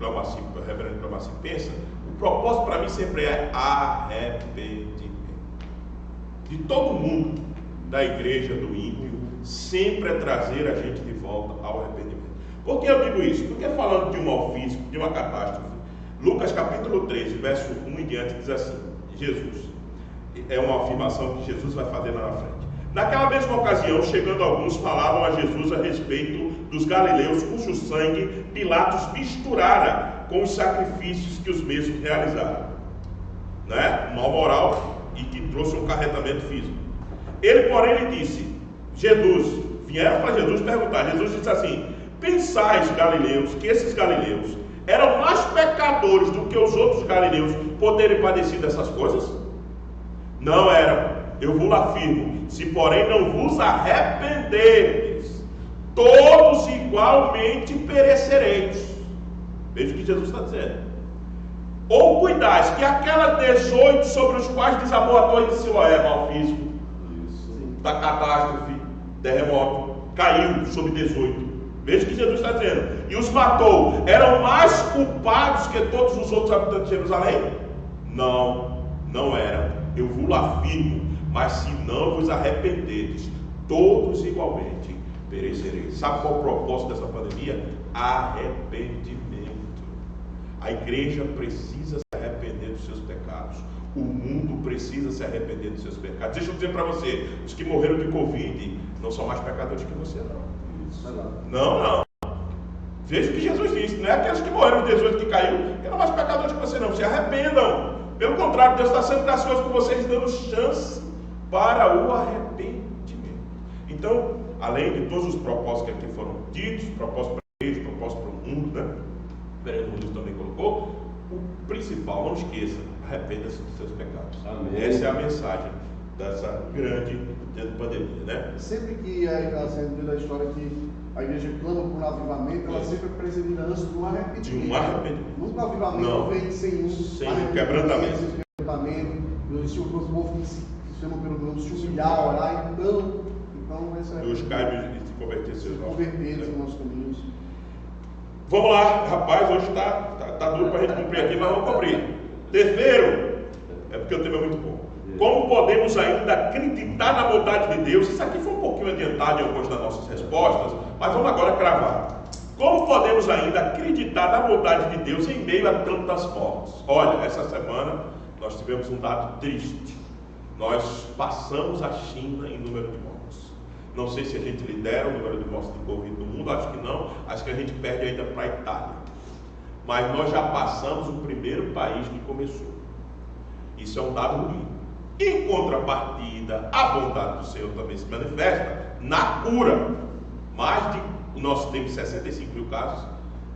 S1: o reverendo Clemaci pensa, o propósito para mim sempre é arrependimento. De todo mundo, da igreja, do ímpio, sempre é trazer a gente de volta ao arrependimento. Por que eu digo isso? Porque falando de um mal físico, de uma catástrofe, Lucas capítulo 13, verso 1 em diante, diz assim: Jesus, é uma afirmação que Jesus vai fazer lá na frente. Naquela mesma ocasião, chegando alguns, falavam a Jesus a respeito dos galileus, cujo sangue Pilatos misturara com os sacrifícios que os mesmos realizaram, né? Mal moral e que trouxe um carregamento físico. Ele, porém, lhe disse, vieram para Jesus perguntar. Jesus disse assim: pensais, galileus, que esses galileus eram mais pecadores do que os outros galileus por terem padecido dessas coisas? Não eram. Eu vos afirmo, se porém não vos arrependerdes, todos igualmente perecereis. Veja o que Jesus está dizendo. Ou cuidais que aquelas 18 sobre os quais desabou a torre de Siloé, malfício, da catástrofe, terremoto, caiu sobre 18. Veja o que Jesus está dizendo. E os matou. Eram mais culpados que todos os outros habitantes de Jerusalém? Não, não eram. Eu vos afirmo. Mas se não vos arrependerdes, todos igualmente perecereis. Sabe qual é o propósito dessa pandemia? Arrependimento. A igreja precisa se arrepender dos seus pecados. O mundo precisa se arrepender dos seus pecados. Deixa eu dizer para você, os que morreram de Covid não são mais pecadores que você, não. Não. Veja o que Jesus disse. Não é aqueles que morreram de 18 que caiu, que eram mais pecadores que você, não. Se arrependam. Pelo contrário, Deus está sendo gracioso com vocês, dando chance para o arrependimento. Então, além de todos os propósitos que aqui foram ditos, propósitos para a igreja, propósitos para o mundo, né? O vereador também colocou, o principal, não esqueça, arrependa-se dos seus pecados. Amém. Essa é a mensagem dessa grande pandemia, né?
S3: Sempre que a gente da história que a igreja clama por um avivamento, ela sempre é precedida antes de um arrependimento.
S1: De um arrependimento.
S3: Nunca o avivamento vem sem
S1: quebrantamento.
S3: Sem quebrantamento. Se o povo que se chama pelo nome se humilhar, orar, então essa é.
S1: Os caibos se converter seus
S3: nossos caminhos.
S1: Vamos lá, rapaz, hoje tá duro para a gente cumprir aqui, mas vamos cumprir. Terceiro, é porque o tema é muito bom. Como podemos ainda acreditar na bondade de Deus? Isso aqui foi um pouquinho adiantado em algumas das nossas respostas, mas vamos agora cravar. Como podemos ainda acreditar na bondade de Deus em meio a tantas mortes? Olha, essa semana nós tivemos um dado triste. Nós passamos a China em número de mortes. Não sei se a gente lidera o número de mortes de Covid no mundo, acho que não. Acho que a gente perde ainda para a Itália. Mas nós já passamos o primeiro país que começou. Isso é um dado ruim. Em contrapartida, a bondade do Senhor também se manifesta na cura. Nós temos 65 mil casos,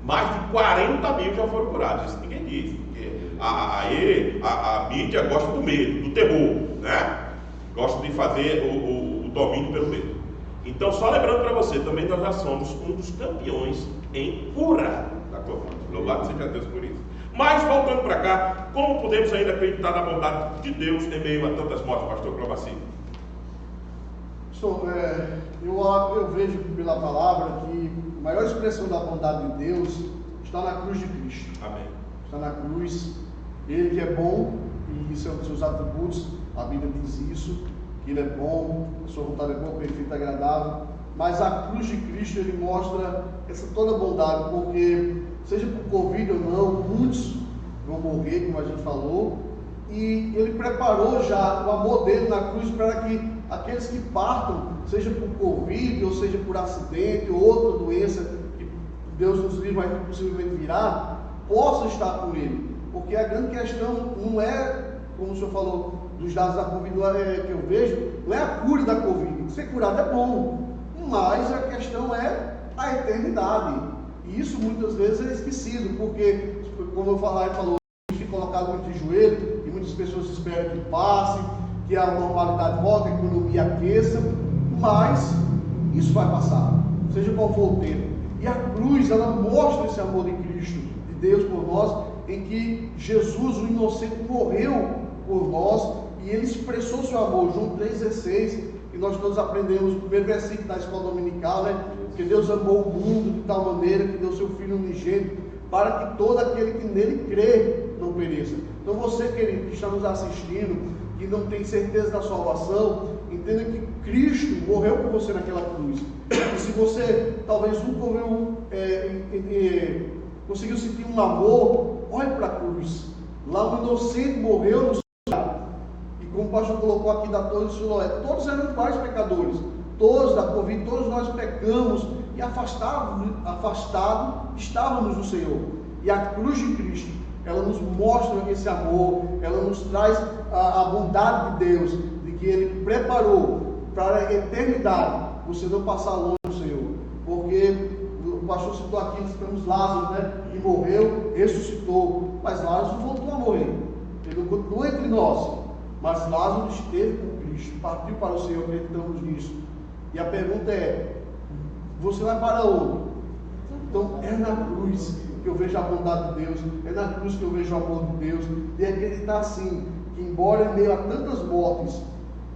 S1: mais de 40 mil já foram curados. Isso ninguém diz, porque a mídia gosta do medo, do terror, né? Gosta de fazer o domínio pelo medo. Então, só lembrando para você, também nós já somos um dos campeões em curar da Covid. Louvado seja Deus por isso. Mas, voltando para cá, como podemos ainda acreditar na bondade de Deus em meio a tantas mortes, pastor Clomaci?
S3: Eu vejo pela palavra que a maior expressão da bondade de Deus está na cruz de Cristo.
S1: Amém.
S3: Está na cruz. Ele que é bom, e isso é um dos seus atributos, a Bíblia diz isso, que ele é bom, a sua vontade é boa, perfeita, agradável. Mas a cruz de Cristo, ele mostra essa toda bondade, porque seja por Covid ou não, muitos vão morrer, como a gente falou, e ele preparou já o amor dele na cruz para que aqueles que partam, seja por Covid, ou seja por acidente, ou outra doença que Deus nos livre, mas possivelmente virá, possam estar com ele. Porque a grande questão não é, como o senhor falou, dos dados da Covid que eu vejo, não é a cura da Covid. Ser curado é bom, mas a questão é a eternidade. E isso muitas vezes é esquecido, porque, como eu falei, a gente fica colocado muito de joelho, e muitas pessoas esperam que passe, que a normalidade volte, a economia aqueça, mas isso vai passar, seja qual for o tempo. E a cruz, ela mostra esse amor de Cristo, de Deus por nós, em que Jesus, o inocente, morreu por nós, e ele expressou seu amor. João 3,16, que nós todos aprendemos no primeiro versículo da escola dominical, né? Que Deus amou o mundo de tal maneira que deu seu Filho unigênito, para que todo aquele que nele crê não pereça. Então você, querido, que está nos assistindo, que não tem certeza da salvação, entenda que Cristo morreu por você naquela cruz. E se você talvez nunca conseguiu sentir um amor, olhe para a cruz. Lá o inocente morreu no lugar. E como o pastor colocou aqui da torre de Siloé, todos eram iguais pecadores. Todos da Covid, todos nós pecamos e afastados estávamos do Senhor. E a cruz de Cristo, ela nos mostra esse amor, ela nos traz a bondade de Deus, de que Ele preparou para a eternidade, você não passar longe do Senhor. Porque o pastor citou aqui, temos Lázaro, né? Que morreu, ressuscitou, mas Lázaro voltou a morrer. Ele não continuou entre nós, mas Lázaro esteve com Cristo, partiu para o Senhor, acreditamos nisso. E a pergunta é: você vai para onde? Então é na cruz que eu vejo a bondade de Deus, é na cruz que eu vejo o amor de Deus, e acreditar assim, que embora em meio a tantas mortes,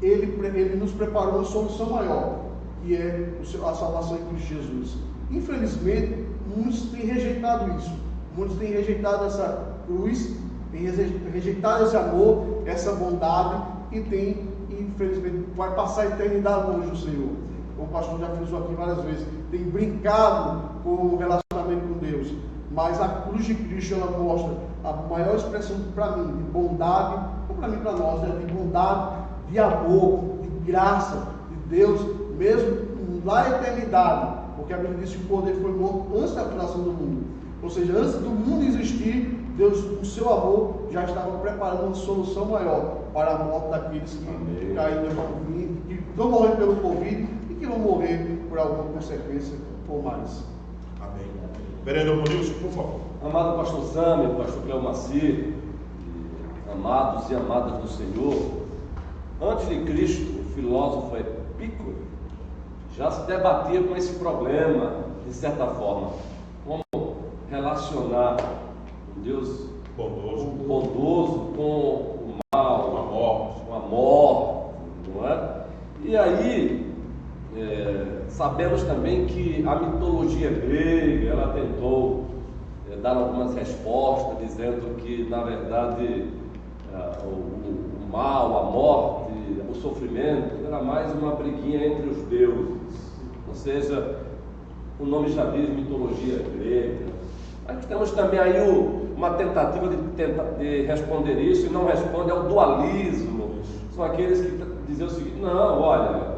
S3: Ele nos preparou uma solução maior, que é a salvação em Cristo Jesus. Infelizmente, muitos têm rejeitado isso, muitos têm rejeitado essa cruz, têm rejeitado esse amor, essa bondade, e tem, infelizmente, vai passar a eternidade longe do Senhor. Como o pastor já frisou aqui várias vezes, tem brincado com o relacionamento com Deus, mas a cruz de Cristo, ela mostra a maior expressão para mim, de bondade, ou para mim, para nós, né? De bondade, de amor, de graça de Deus, mesmo lá na eternidade, porque a Bíblia diz que o poder foi morto antes da fundação do mundo, ou seja, antes do mundo existir, Deus, o seu amor, já estava preparando uma solução maior para a morte daqueles que caíram no Covid, que vão morrer pelo Covid e que vão morrer por alguma consequência ou mais.
S1: Amém. Vereador Monilson, por favor.
S2: Amado pastor Sami, pastor Cleomacir, amados e amadas do Senhor, antes de Cristo, o filósofo Epicuro já se debatia com esse problema, de certa forma, como relacionar um Deus bondoso com o mal, com a morte, não é? E aí, sabemos também que a mitologia grega, ela tentou dar algumas respostas, dizendo que, na verdade, o mal, a morte, o sofrimento, era mais uma briguinha entre os deuses. Ou seja, o nome já diz mitologia grega. Mas temos também aí uma tentativa de responder isso, e não responde ao dualismo. São aqueles que dizem o seguinte: não, olha,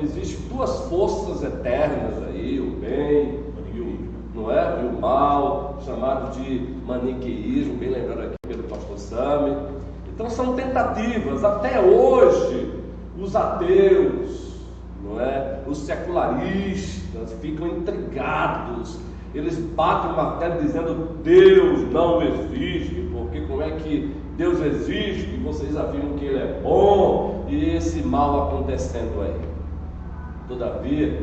S2: existem duas forças eternas aí, o bem não é? E o mal, chamado de maniqueísmo, bem lembrado aqui pelo pastor Sami. Então são tentativas. Até hoje os ateus, não é? Os secularistas ficam intrigados. Eles batem o martelo dizendo: Deus não existe, porque como é que Deus existe e vocês afirmam que Ele é bom, e esse mal acontecendo aí? Todavia,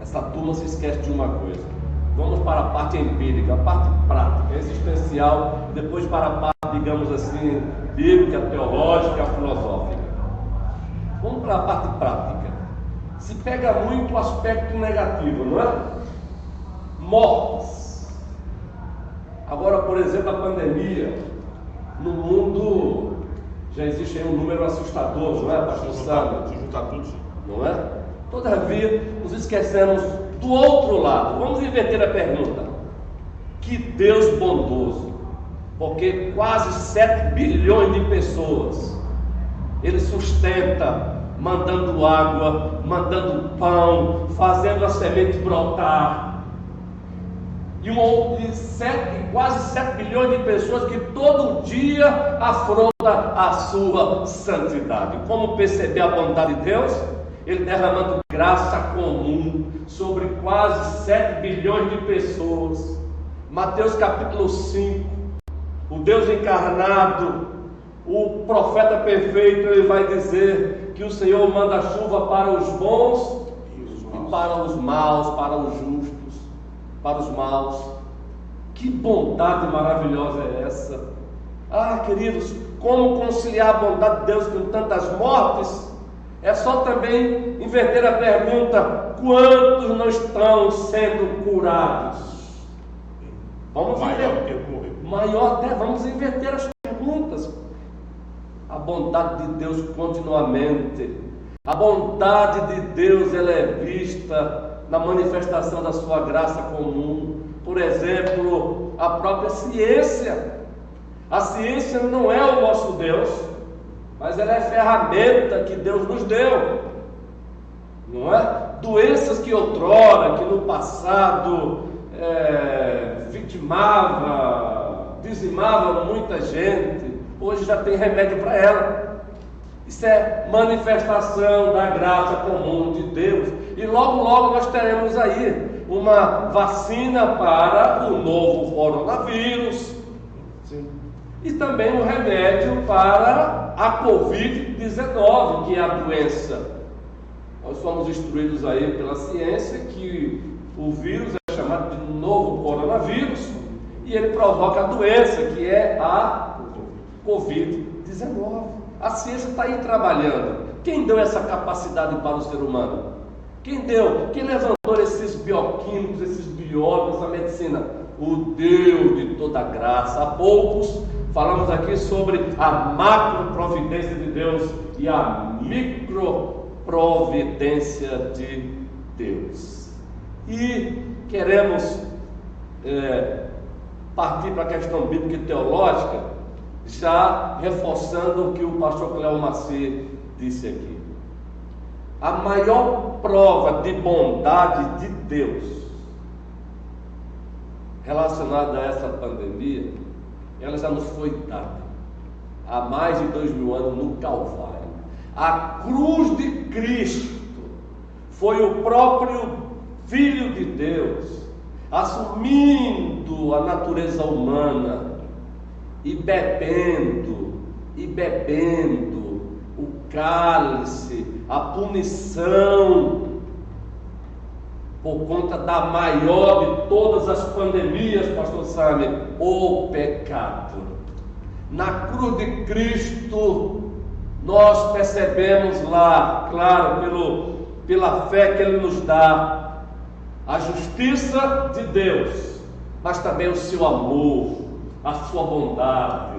S2: essa turma se esquece de uma coisa. Vamos para a parte empírica, a parte prática, existencial, depois para a parte, digamos assim, bíblica, teológica, filosófica. Vamos para a parte prática. Se pega muito o aspecto negativo, não é? Mortes. Agora, por exemplo, a pandemia. No mundo já existe aí um número assustador, não é, pastor Sábio?
S1: Se juntar tudo, sim.
S2: Não é? Todavia, nos esquecemos do outro lado. Vamos inverter a pergunta. Que Deus bondoso, porque quase 7 bilhões de pessoas Ele sustenta, mandando água, mandando pão, fazendo a semente brotar. E quase 7 bilhões de pessoas que todo dia afronta a sua santidade. Como perceber a bondade de Deus? Ele derramando graça comum sobre quase 7 bilhões de pessoas. Mateus capítulo 5, o Deus encarnado, o profeta perfeito, ele vai dizer que o Senhor manda chuva para os bons e para os maus, para os justos, para os maus. Que bondade maravilhosa é essa! Ah, queridos, como conciliar a bondade de Deus com tantas mortes? É só também inverter a pergunta: quantos não estão sendo curados? Vamos inverter as perguntas. A bondade de Deus continuamente. A bondade de Deus, ela é vista na manifestação da sua graça comum. Por exemplo, a própria ciência. A ciência não é o nosso Deus, mas ela é ferramenta que Deus nos deu, não é? Doenças que outrora, que no passado dizimava muita gente, hoje já tem remédio para ela. Isso é manifestação da graça comum de Deus. E logo, logo nós teremos aí uma vacina para o novo coronavírus.
S3: Sim.
S2: E também um remédio para a Covid-19, que é a doença. Nós somos instruídos aí pela ciência que o vírus é chamado de novo coronavírus e ele provoca a doença, que é a Covid-19. A ciência está aí trabalhando. Quem deu essa capacidade para o ser humano? Quem deu? Quem levantou esses bioquímicos, esses biólogos, essa medicina? O Deus de toda graça. Há poucos falamos aqui sobre a macro-providência de Deus e a micro-providência de Deus. E queremos partir para a questão bíblica e teológica, já reforçando o que o pastor Cléo Macier disse aqui. A maior prova de bondade de Deus relacionada a essa pandemia, ela já nos foi dada há mais de 2000 anos no Calvário. A cruz de Cristo foi o próprio Filho de Deus assumindo a natureza humana e bebendo o cálice, a punição por conta da maior de todas as pandemias, pastor Sami, o pecado. Na cruz de Cristo nós percebemos lá, claro, pela fé que Ele nos dá, a justiça de Deus, mas também o seu amor, a sua bondade.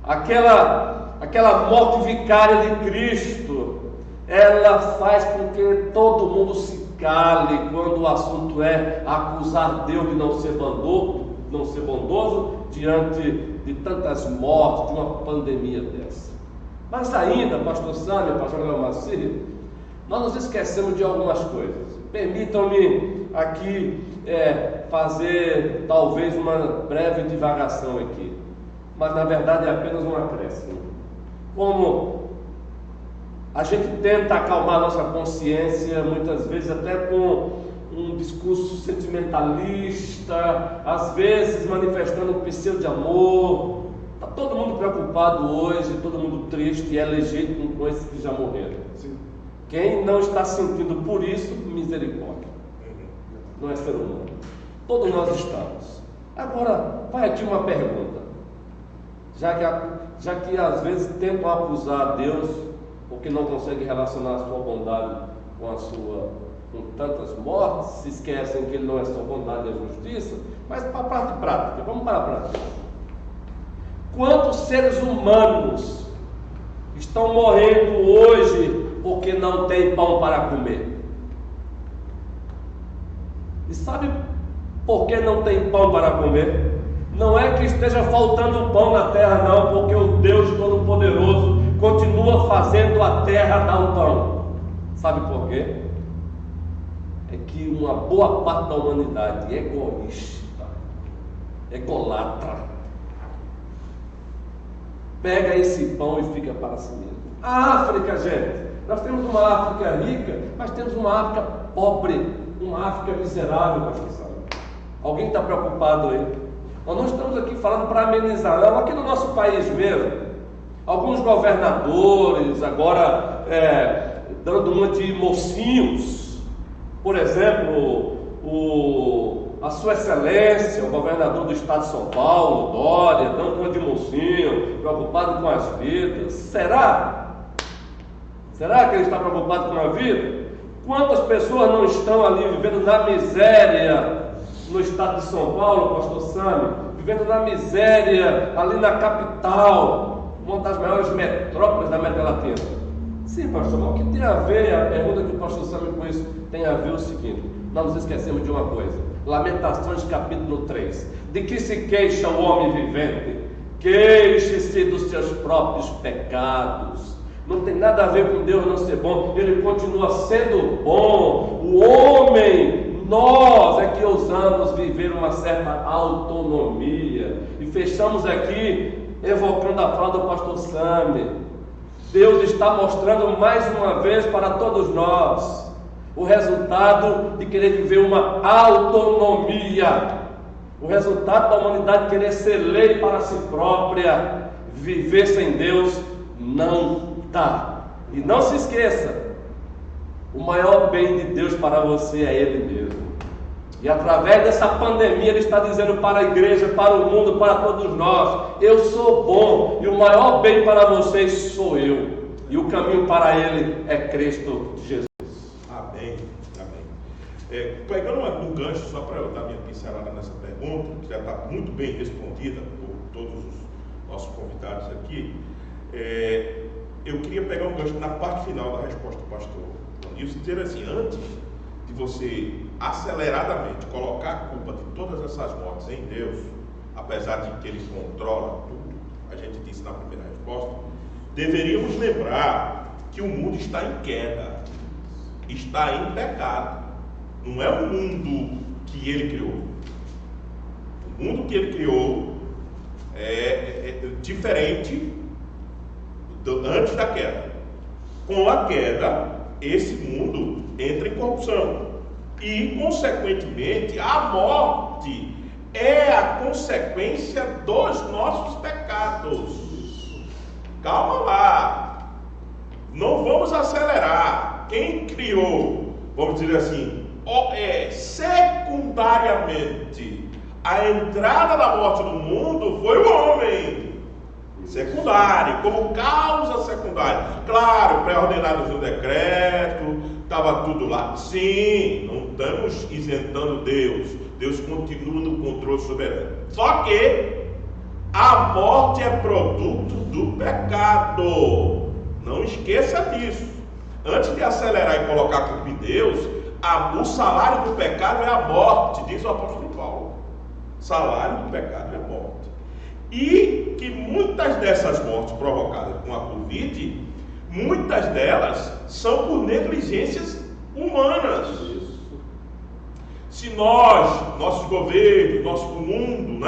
S2: Aquela morte vicária de Cristo, ela faz com que todo mundo se cale quando o assunto é acusar Deus de não ser bondoso diante de tantas mortes, de uma pandemia dessa. Mas ainda, pastor Sami, pastor Cléo Macier, nós nos esquecemos de algumas coisas. Permitam-me aqui fazer talvez uma breve divagação aqui, mas na verdade é apenas um acréscimo. Como a gente tenta acalmar nossa consciência, muitas vezes até com um discurso sentimentalista, às vezes manifestando um pseudo de amor. Está todo mundo preocupado hoje, todo mundo triste, e é legítimo com esses que já morreram.
S3: Sim.
S2: Quem não está sentindo por isso, misericórdia. Não é ser humano. Todos nós estamos. Agora, vai aqui uma pergunta. Já que às vezes tentam acusar Deus porque não conseguem relacionar a sua bondade com tantas mortes, se esquecem que Ele não é só bondade e justiça, mas para a parte prática, vamos para a prática. Quantos seres humanos estão morrendo hoje porque não tem pão para comer? E sabe por que não tem pão para comer? Não é que esteja faltando pão na terra, não, porque o Deus Todo-Poderoso continua fazendo a terra dar o pão. Sabe por quê? É que uma boa parte da humanidade é egoísta, ególatra, pega esse pão e fica para si mesmo. A África, gente, nós temos uma África rica, mas temos uma África pobre, uma África miserável, pastor Sami. Alguém está preocupado aí? Nós não estamos aqui falando para amenizar, não. Aqui no nosso país mesmo, alguns governadores agora dando uma de mocinhos. Por exemplo, a sua excelência, o governador do estado de São Paulo, Dória, dando uma de mocinho, preocupado com as vidas. Será que ele está preocupado com a vida? Quantas pessoas não estão ali vivendo na miséria no estado de São Paulo, pastor Sami, vivendo na miséria ali na capital, uma das maiores metrópoles da América Latina? Sim, pastor, mas o que tem a ver, a pergunta que o pastor Sami com isso tem a ver o seguinte: nós nos esquecemos de uma coisa. Lamentações capítulo 3, de que se queixa o homem vivente? Queixe-se dos seus próprios pecados. Não tem nada a ver com Deus não ser bom, Ele continua sendo bom. O homem, nós é que ousamos viver uma certa autonomia, e fechamos aqui evocando a fala do pastor Sami. Deus está mostrando mais uma vez para todos nós o resultado de querer viver uma autonomia, o resultado da humanidade querer ser lei para si própria. Viver sem Deus não dá. E não se esqueça, o maior bem de Deus para você é Ele mesmo. E através dessa pandemia Ele está dizendo para a igreja, para o mundo, para todos nós: eu sou bom e o maior bem para vocês sou eu. E o caminho para Ele é Cristo Jesus.
S1: Amém, amém. Pegando um gancho, só para eu dar minha pincelada nessa pergunta, que já está muito bem respondida por todos os nossos convidados aqui, eu queria pegar um gancho na parte final da resposta do pastor e dizer assim: antes de você aceleradamente colocar a culpa de todas essas mortes em Deus, apesar de que Ele controla tudo, a gente disse na primeira resposta, deveríamos lembrar que o mundo está em queda, está em pecado. Não é o mundo que Ele criou. O mundo que Ele criou é diferente antes da queda. Com a queda, esse mundo entra em corrupção e, consequentemente, a morte é a consequência dos nossos pecados. Calma lá, não vamos acelerar. Quem criou, vamos dizer assim, secundariamente a entrada da morte no mundo foi o homem. Secundário, como causa secundária. Claro, pré-ordenado no decreto, estava tudo lá. Sim, não estamos isentando Deus. Deus continua no controle soberano. Só que a morte é produto do pecado. Não esqueça disso. Antes de acelerar e colocar a culpa em Deus, o salário do pecado é a morte, diz o apóstolo Paulo. Salário do pecado é a morte. E que muitas dessas mortes provocadas com a Covid, muitas delas são por negligências humanas. Se nossos governos, nosso mundo,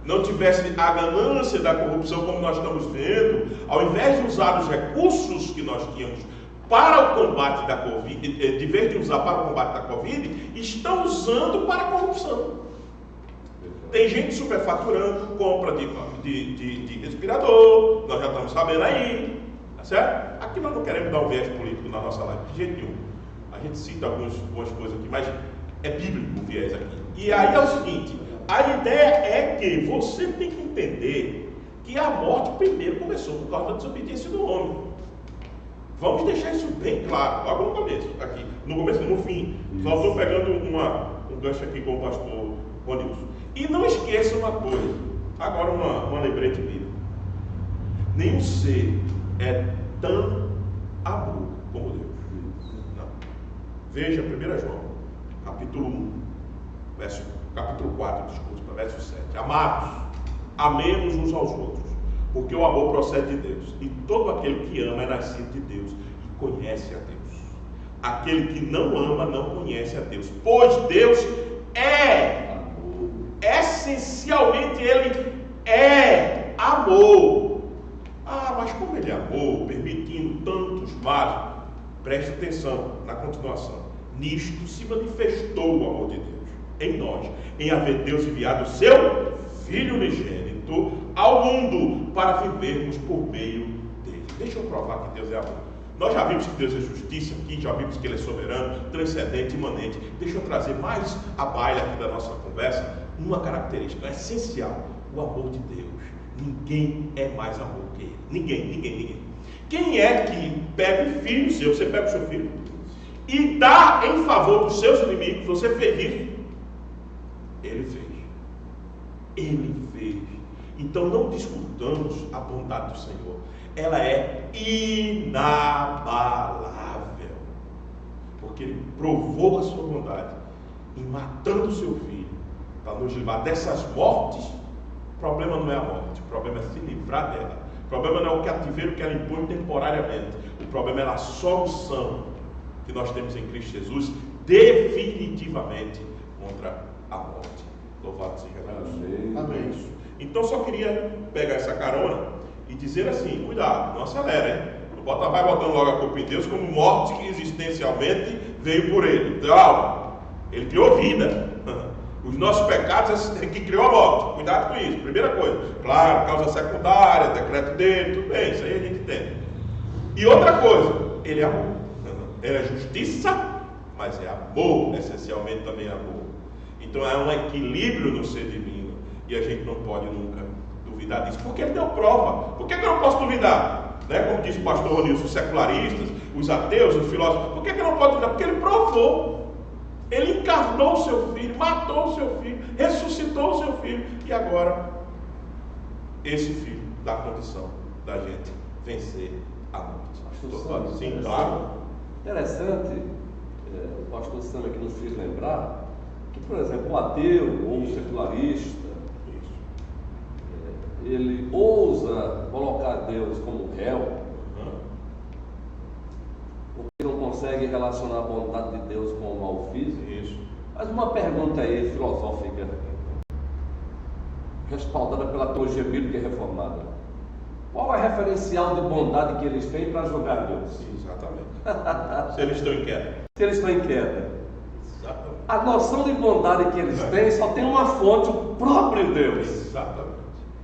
S1: não tivesse a ganância da corrupção como nós estamos vendo, ao invés de usar os recursos que nós tínhamos para o combate da Covid, de vez de usar para o combate da Covid, estão usando para a corrupção. Tem gente superfaturando compra de respirador, nós já estamos sabendo aí, tá certo? Aqui nós não queremos dar um viés político na nossa live, de jeito nenhum. A gente cita algumas coisas aqui, mas é bíblico o viés aqui. E aí é o seguinte: a ideia é que você tem que entender que a morte primeiro começou por causa da desobediência do homem. Vamos deixar isso bem claro, logo no começo, aqui. No começo, no fim. Só estou pegando um gancho aqui com o pastor Ronilson. E não esqueça uma coisa, agora uma lembrete bíblica. Nenhum ser é tão amor como Deus. Não. Veja 1 João, capítulo 1, capítulo 4, desculpa, verso 7. Amados, amemos uns aos outros, porque o amor procede de Deus. E todo aquele que ama é nascido de Deus e conhece a Deus. Aquele que não ama não conhece a Deus, pois Deus é essencialmente Ele é amor. Mas como Ele é amor, permitindo tantos males? Preste atenção na continuação. Nisto se manifestou o amor de Deus em nós, em haver Deus enviado o seu Filho unigênito ao mundo para vivermos por meio dele. Deixa eu provar que Deus é amor. Nós já vimos que Deus é justiça aqui, já vimos que Ele é soberano, transcendente, imanente. Deixa eu trazer mais à baila aqui da nossa conversa uma característica essencial: o amor de Deus. Ninguém é mais amor que Ele. Ninguém. Quem é que pega um filho seu, você pega o seu filho e dá em favor dos seus inimigos? Você fez isso? Ele fez. Então não discutamos a bondade do Senhor. Ela é inabalável, porque Ele provou a sua bondade em matando o seu filho para nos livrar dessas mortes. O problema não é a morte, o problema é se livrar dela. O problema não é o cativeiro que ela impõe temporariamente. O problema é a solução que nós temos em Cristo Jesus, definitivamente contra a morte. Louvado seja Deus. Amém. Então só queria pegar essa carona e dizer assim: cuidado, não acelera, hein? vai botando logo a culpa em Deus, como morte que existencialmente veio por ele. Então, ele criou vida. Os nossos pecados é que criou a morte. Cuidado com isso. Primeira coisa. Claro, causa secundária, decreto dele, tudo bem, isso aí a gente entende. E outra coisa, ele é amor. Ele é justiça, mas é amor, essencialmente também é amor. Então é um equilíbrio no ser divino. E a gente não pode nunca duvidar disso. Porque ele deu prova. Por que eu não posso duvidar? Né? Como disse o pastor Ronilson, os secularistas, os ateus, os filósofos. Por que eu não posso duvidar? Porque ele provou. Ele encarnou o seu filho, matou o seu filho, ressuscitou o seu filho. E agora, esse filho dá condição da gente vencer a morte. Sim, claro.
S2: Interessante, o pastor Sam aqui nos fez lembrar que, por exemplo, o ateu ou o secularista, ele ousa colocar Deus como réu, porque não consegue relacionar a bondade de Deus com o mal físico.
S1: Isso.
S2: Mas uma pergunta aí filosófica, respaldada pela teologia bíblica reformada: qual é o referencial de bondade que eles têm para julgar Deus?
S1: Exatamente. Se eles estão em queda.
S2: Se eles estão em queda.
S1: Exatamente.
S2: A noção de bondade que eles têm só tem uma fonte, o próprio Deus.
S1: Exatamente.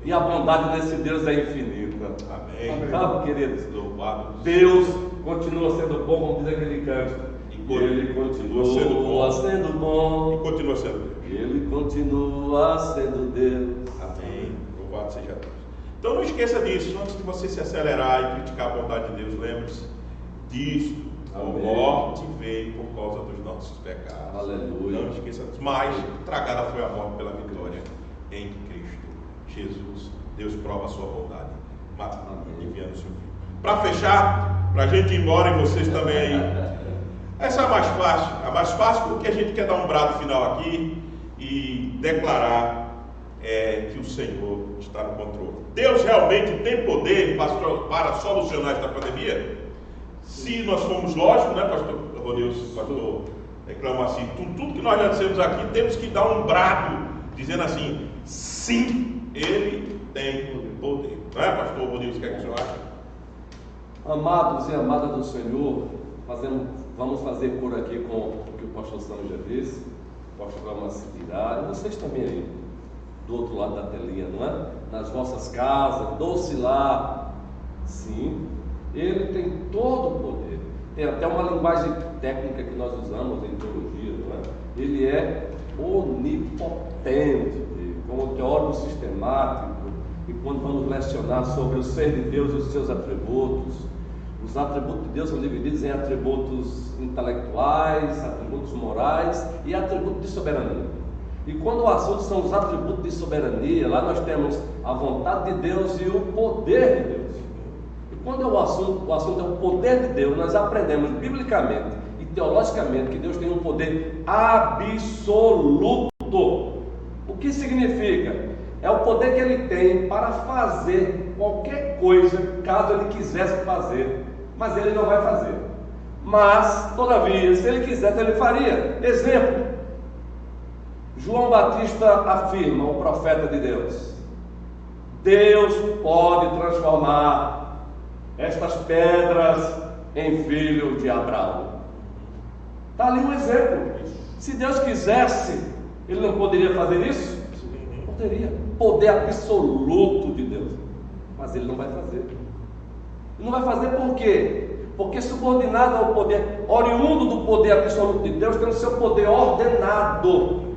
S2: E a bondade desse Deus é infinita.
S1: Amém.
S2: Então, queridos,
S1: Louvado.
S2: Deus continua sendo bom, como diz aquele canto. Ele continua sendo bom.
S1: E continua sendo Deus.
S2: Ele continua sendo Deus.
S1: Amém. Louvado seja Deus. Então não esqueça disso. Antes de você se acelerar e criticar a bondade de Deus, lembre-se disto. A morte veio por causa dos nossos pecados.
S2: Aleluia.
S1: Não esqueça disso. Mas tragada foi a morte pela vitória em Cristo Jesus. Deus prova a sua bondade, enviando o seu filho. Para fechar, para a gente ir embora e vocês também aí. Essa é a mais fácil. A mais fácil porque a gente quer dar um brado final aqui e declarar que o Senhor está no controle. Deus realmente tem poder para solucionar esta pandemia? Se nós formos lógicos, né, pastor Ronilson, pastor reclama assim, tudo que nós já dissemos aqui, temos que dar um brado, dizendo assim: sim, Ele tem poder. Não é, pastor Ronilson? O que é que o senhor acha?
S2: Amados e amadas do Senhor, vamos fazer por aqui com o que o pastor Sandro já disse, o pastor Cláudio dirá, e vocês também aí, do outro lado da telinha, não é? Nas vossas casas, doce lá. Sim, Ele tem todo o poder. Tem até uma linguagem técnica que nós usamos em teologia, não é? Ele é onipotente, como teórico sistemático. E quando vamos lecionar sobre o ser de Deus e os seus atributos, os atributos de Deus são divididos em atributos intelectuais, atributos morais e atributos de soberania. E quando o assunto são os atributos de soberania, lá nós temos a vontade de Deus e o poder de Deus. E quando o assunto é o poder de Deus, nós aprendemos biblicamente e teologicamente que Deus tem um poder absoluto. O que significa? É o poder que Ele tem para fazer qualquer coisa, caso Ele quisesse fazer, mas Ele não vai fazer. Mas, todavia, se Ele quisesse, Ele faria. Exemplo: João Batista afirma, o profeta de Deus: Deus pode transformar estas pedras em filho de Abraão. Está ali um exemplo. Se Deus quisesse, Ele não poderia fazer isso? Poderia. Poder absoluto de Deus. Mas Ele não vai fazer. Ele não vai fazer por quê? Porque subordinado ao poder, oriundo do poder absoluto de Deus, tem o seu poder ordenado.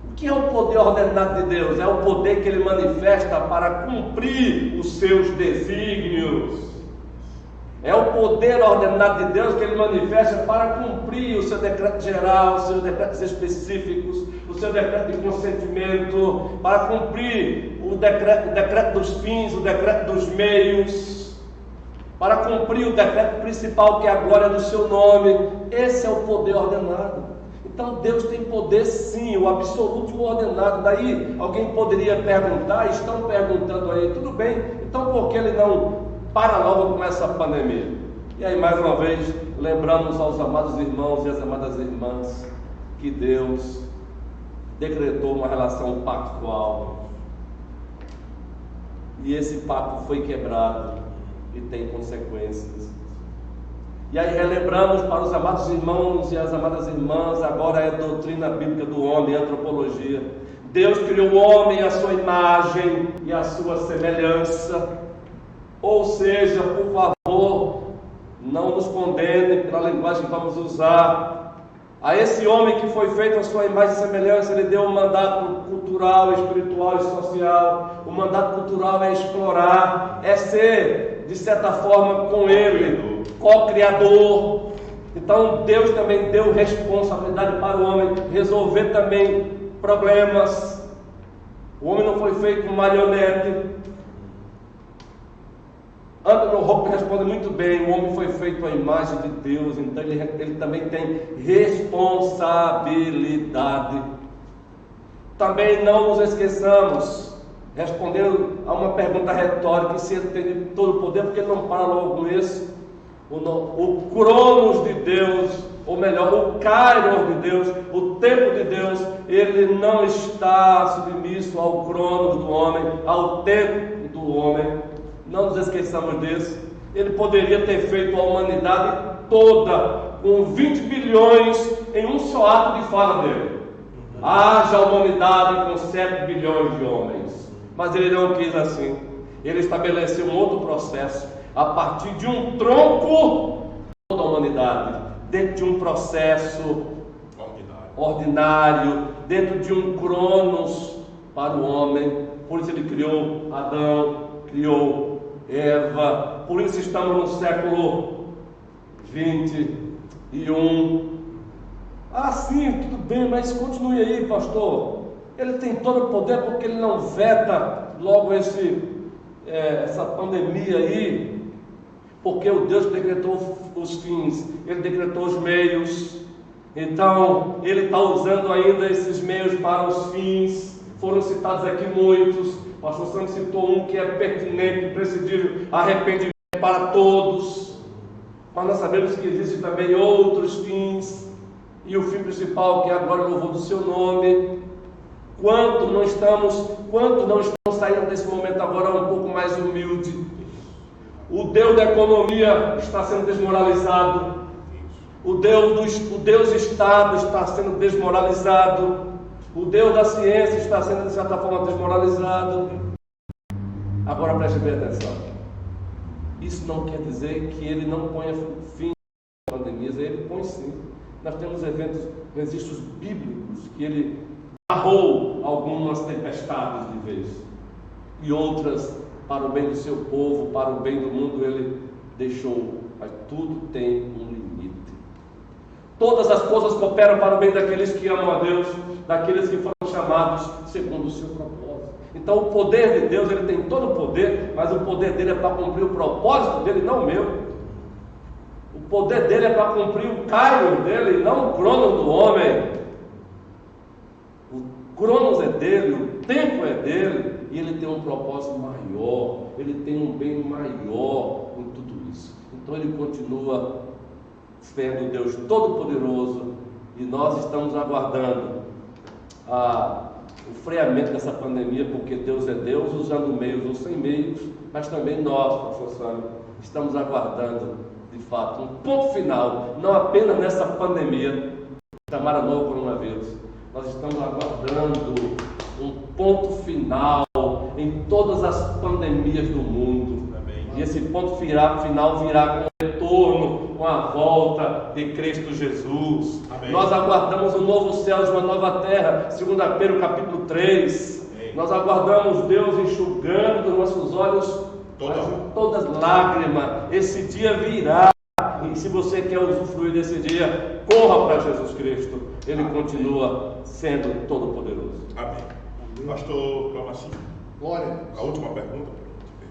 S2: O que é o poder ordenado de Deus? É o poder que Ele manifesta para cumprir os seus desígnios. É o poder ordenado de Deus que Ele manifesta para cumprir o seu decreto geral, os seus decretos específicos, o seu decreto de consentimento, para cumprir o decreto dos fins, o decreto dos meios, para cumprir o decreto principal, que é a glória do seu nome. Esse é o poder ordenado. Então Deus tem poder sim, o absoluto e o ordenado. Daí alguém poderia perguntar, estão perguntando aí, tudo bem, então por que Ele não para logo com essa pandemia? E aí, mais uma vez, lembramos aos amados irmãos e às amadas irmãs que Deus decretou uma relação pactual, e esse pacto foi quebrado e tem consequências. E aí relembramos para os amados irmãos e as amadas irmãs, agora é a doutrina bíblica do homem, a antropologia. Deus criou o homem à sua imagem e à sua semelhança. Ou seja, por favor, não nos condene pela linguagem que vamos usar. A esse homem que foi feito à sua imagem e semelhança, ele deu um mandato cultural, espiritual e social. O mandato cultural é explorar, é ser, de certa forma, com ele, co-criador. Então Deus também deu responsabilidade para o homem resolver também problemas. O homem não foi feito um marionete. Antônio Roque responde muito bem: o homem foi feito à imagem de Deus, então ele também tem responsabilidade. Também não nos esqueçamos, respondendo a uma pergunta retórica, se ele tem todo o poder, porque ele não para logo com isso. O Cronos de Deus, ou melhor, o Kairos de Deus, o tempo de Deus, ele não está submisso ao Cronos do homem, ao tempo do homem. Não nos esqueçamos disso. Ele poderia ter feito a humanidade toda com 20 bilhões em um só ato de fala dele. Haja humanidade com 7 bilhões de homens. Mas ele não quis assim. Ele estabeleceu um outro processo. A partir de um tronco, toda a humanidade, dentro de um processo ordinário, dentro de um cronos para o homem. Por isso ele criou Adão, criou Eva. Por isso estamos no século 21. Ah, sim, tudo bem, mas continue aí, pastor. Ele tem todo o poder, porque ele não veta logo essa pandemia aí, porque o Deus decretou os fins, ele decretou os meios. Então ele está usando ainda esses meios para os fins. Foram citados aqui muitos. O pastor Santos citou um que é pertinente, imprescindível: arrependimento para todos. Mas nós sabemos que existem também outros fins, e o fim principal, que é agora o louvor do seu nome. Quanto não estamos saindo desse momento agora um pouco mais humilde? O Deus da economia está sendo desmoralizado. O Deus Estado está sendo desmoralizado. O Deus da ciência está sendo, de certa forma, desmoralizado. Agora preste bem atenção. Isso não quer dizer que ele não ponha fim às pandemias. Ele põe sim. Nós temos registros bíblicos que ele narrou algumas tempestades de vez, e outras para o bem do seu povo, para o bem do mundo, ele deixou. Mas tudo tem um limite. Todas as coisas cooperam para o bem daqueles que amam a Deus, daqueles que foram chamados segundo o seu propósito. Então o poder de Deus, ele tem todo o poder, mas o poder dele é para cumprir o propósito dele, não o meu. O poder dele é para cumprir o Kairos dele, não o Cronos do homem. O Cronos é dele, o tempo é dele, e ele tem um propósito maior, ele tem um bem maior em tudo isso. Então ele continua sendo Deus Todo-Poderoso, e nós estamos aguardando o freamento dessa pandemia, porque Deus é Deus, usando meios ou sem meios, mas também nós, pastor Sâmio, estamos aguardando, de fato, um ponto final, não apenas nessa pandemia, chamada novo coronavírus. Nós estamos aguardando um ponto final em todas as pandemias do mundo. Amém. E esse ponto final virá com o retorno, com a volta de Cristo Jesus. Amém. Nós aguardamos um novo céu e uma nova terra, 2 Pedro capítulo 3. Amém. Nós aguardamos Deus enxugando dos nossos olhos todas lágrimas. Esse dia virá. E se você quer usufruir desse dia, corra para Jesus Cristo. Ele continua sendo todo-poderoso.
S1: Amém. Pastor Clamacinho.
S3: Glória.
S1: A última pergunta.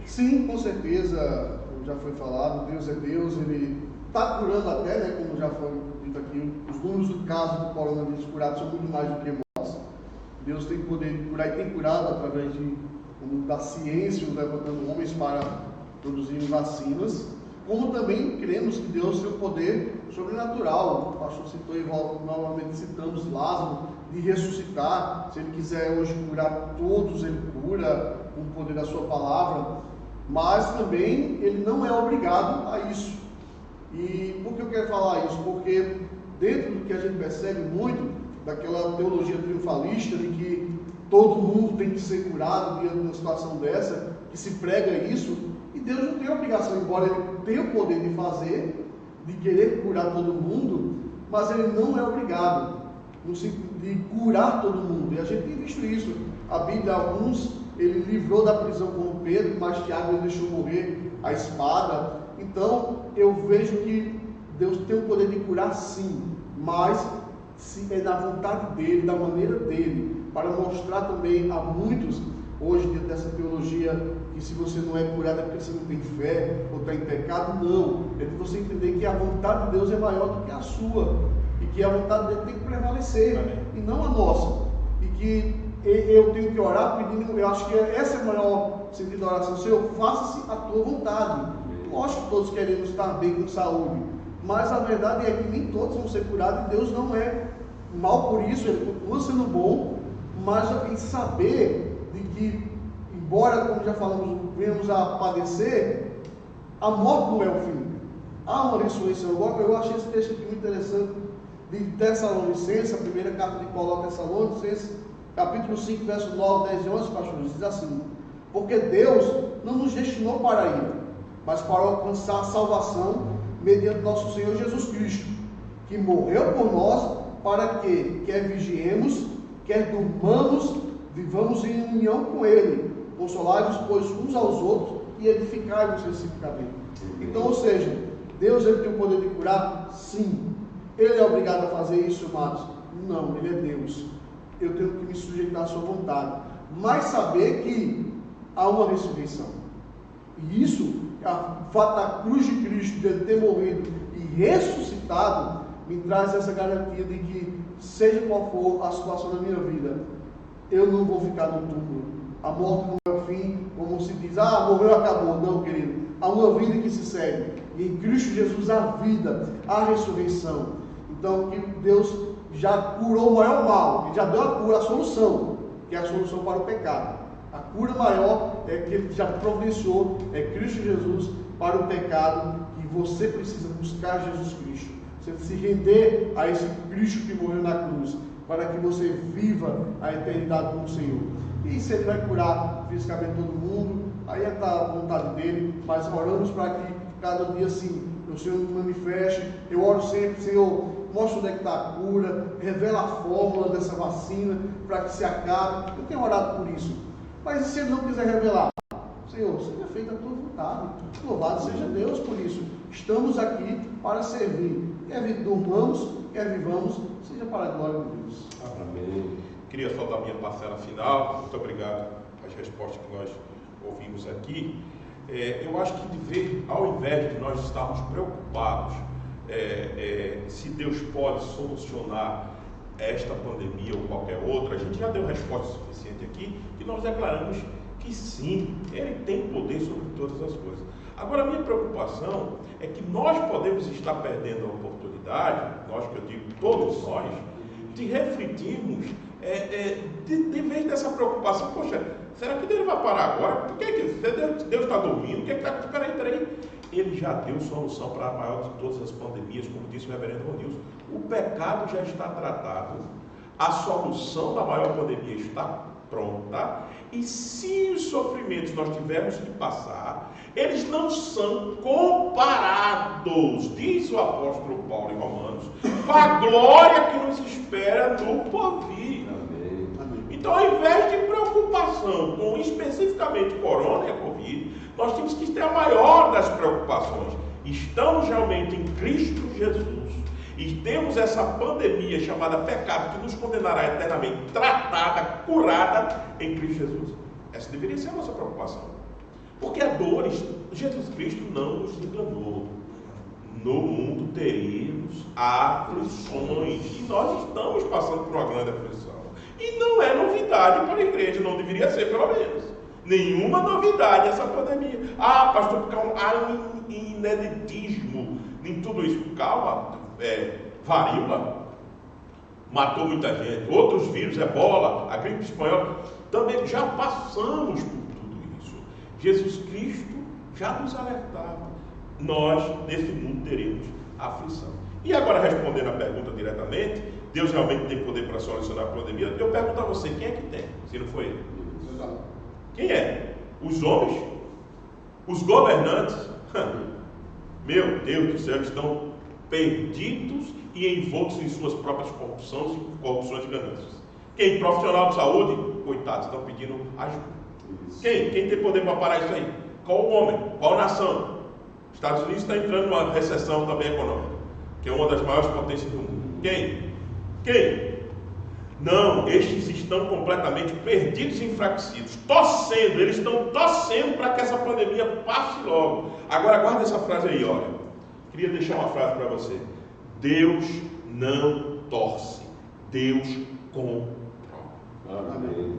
S3: Sim, com certeza, como já foi falado, Deus é Deus, Ele está curando até, né, como já foi dito aqui, os números do caso do coronavírus curados são muito mais do que nós. Deus tem poder de curar e tem curado através da ciência, levantando homens para produzir vacinas, como também cremos que Deus tem o poder sobrenatural. O pastor citou e novamente citamos Lázaro, de ressuscitar. Se Ele quiser hoje curar todos, Ele cura com o poder da sua palavra. mas também ele não é obrigado a isso. E por que eu quero falar isso? Porque dentro do que a gente percebe muito, daquela teologia triunfalista de que todo mundo tem que ser curado diante de uma situação dessa, que se prega isso, e Deus não tem obrigação, embora Ele tenha o poder de fazer, de querer curar todo mundo, mas Ele não é obrigado, no sentido de curar todo mundo. E a gente tem visto isso. A Bíblia, alguns, Ele livrou da prisão como Pedro, mas Tiago Ele deixou morrer a espada. Então, eu vejo que Deus tem o poder de curar sim, mas se é da vontade dEle, da maneira dEle, para mostrar também a muitos, hoje, dentro dessa teologia, que se você não é curado é porque você não tem fé, ou está em pecado. Não, é de você entender que a vontade de Deus é maior do que a sua, e que a vontade dele tem que prevalecer, e não a nossa, e que eu tenho que orar pedindo, eu acho que esse é o maior sentido da oração: Senhor, faça-se a tua vontade. Lógico que todos queremos estar bem com saúde, mas a verdade é que nem todos vão ser curados, e Deus não é mal por isso, Ele continua sendo bom, mas em saber de que, embora, como já falamos, venhamos a padecer, a morte não é o fim. Há uma ressurreição. Eu achei esse texto aqui muito interessante, de Tessalonicenses, a primeira carta de Paulo a Tessalonicenses, capítulo 5, verso 9, 10 e 11, pastores, diz assim: porque Deus não nos destinou para a ira, mas para alcançar a salvação mediante nosso Senhor Jesus Cristo, que morreu por nós, para que, quer vigiemos, quer durmamos, vivamos em união com Ele. Consolai-vos, pois, uns aos outros, e edificai-vos reciprocamente. Então, ou seja, Deus Ele tem o poder de curar? Sim. Ele é obrigado a fazer isso, amados? Não, Ele é Deus. Eu tenho que me sujeitar à sua vontade. Mas saber que há uma ressurreição. E isso, o fato da cruz de Cristo, de Ele ter morrido e ressuscitado, me traz essa garantia de que, seja qual for a situação da minha vida, eu não vou ficar no túmulo. A morte não é o fim, como se diz: morreu, acabou. Não, querido. Há uma vida que se segue. E em Cristo Jesus há vida, há ressurreição. Então, que Deus já curou o maior mal, Ele já deu a cura, a solução, que é a solução para o pecado. A cura maior é que Ele já providenciou, é Cristo Jesus para o pecado, que você precisa buscar Jesus Cristo. Você se render a esse Cristo que morreu na cruz, para que você viva a eternidade com o Senhor. E se Ele vai curar fisicamente todo mundo, aí é a vontade dEle, mas oramos para que cada dia assim, o Senhor nos manifeste. Eu oro sempre: Senhor, mostra onde é que está a cura, revela a fórmula dessa vacina, para que se acabe. Eu tenho orado por isso. Mas e se Ele não quiser revelar? Senhor, seja feita a tua vontade. Louvado seja Deus por isso. Estamos aqui para servir. Quer durmamos, quer vivamos, seja para a glória de Deus.
S1: Amém. Queria só dar minha parcela final. Muito obrigado pelas respostas que nós ouvimos aqui. Eu acho que ao invés de nós estarmos preocupados se Deus pode solucionar esta pandemia ou qualquer outra, a gente já deu resposta suficiente aqui, que nós declaramos que sim, Ele tem poder sobre todas as coisas. Agora, a minha preocupação é que nós podemos estar perdendo a oportunidade, nós que eu digo, todos nós, de refletirmos, de vez dessa preocupação: poxa, será que Deus vai parar agora? Por que Deus está dormindo? O que está acontecendo? Peraí. Ele já deu solução para a maior de todas as pandemias, como disse o reverendo Ronilson. O pecado já está tratado, a solução da maior pandemia está pronta, e se os sofrimentos nós tivermos que passar, eles não são comparados, diz o apóstolo Paulo em Romanos, com a glória que nos espera no porvir. Então, ao invés de preocupação com especificamente corona e a Covid, nós temos que ter a maior das preocupações. Estamos realmente em Cristo Jesus e temos essa pandemia chamada pecado, que nos condenará eternamente, tratada, curada em Cristo Jesus. Essa deveria ser a nossa preocupação. Porque a dores, Jesus Cristo não nos enganou. No mundo teríamos aflições, e nós estamos passando por uma grande aflição. E não é novidade para a igreja, não deveria ser, pelo menos. Nenhuma novidade essa pandemia. Pastor, porque há um ineditismo em tudo isso. Calma, varíola matou muita gente. Outros vírus, ebola, a gripe espanhola, também já passamos por tudo isso. Jesus Cristo já nos alertava. Nós, nesse mundo, teremos aflição. E agora, respondendo a pergunta diretamente, Deus realmente tem poder para solucionar a pandemia? Eu pergunto a você, quem é que tem, se não foi ele? Quem é? Os homens? Os governantes? Meu Deus do céu, eles estão perdidos e envoltos em suas próprias corrupções e ganâncias. Quem? Profissional de saúde? Coitados, estão pedindo ajuda. Quem tem poder para parar isso aí? Qual homem? Qual nação? Estados Unidos está entrando numa recessão também econômica, que é uma das maiores potências do mundo. Quem? Não, estes estão completamente perdidos e enfraquecidos, torcendo, eles estão torcendo para que essa pandemia passe logo. Agora guarda essa frase aí, olha. Queria deixar uma frase para você. Deus não torce, Deus comprova.
S2: Amém.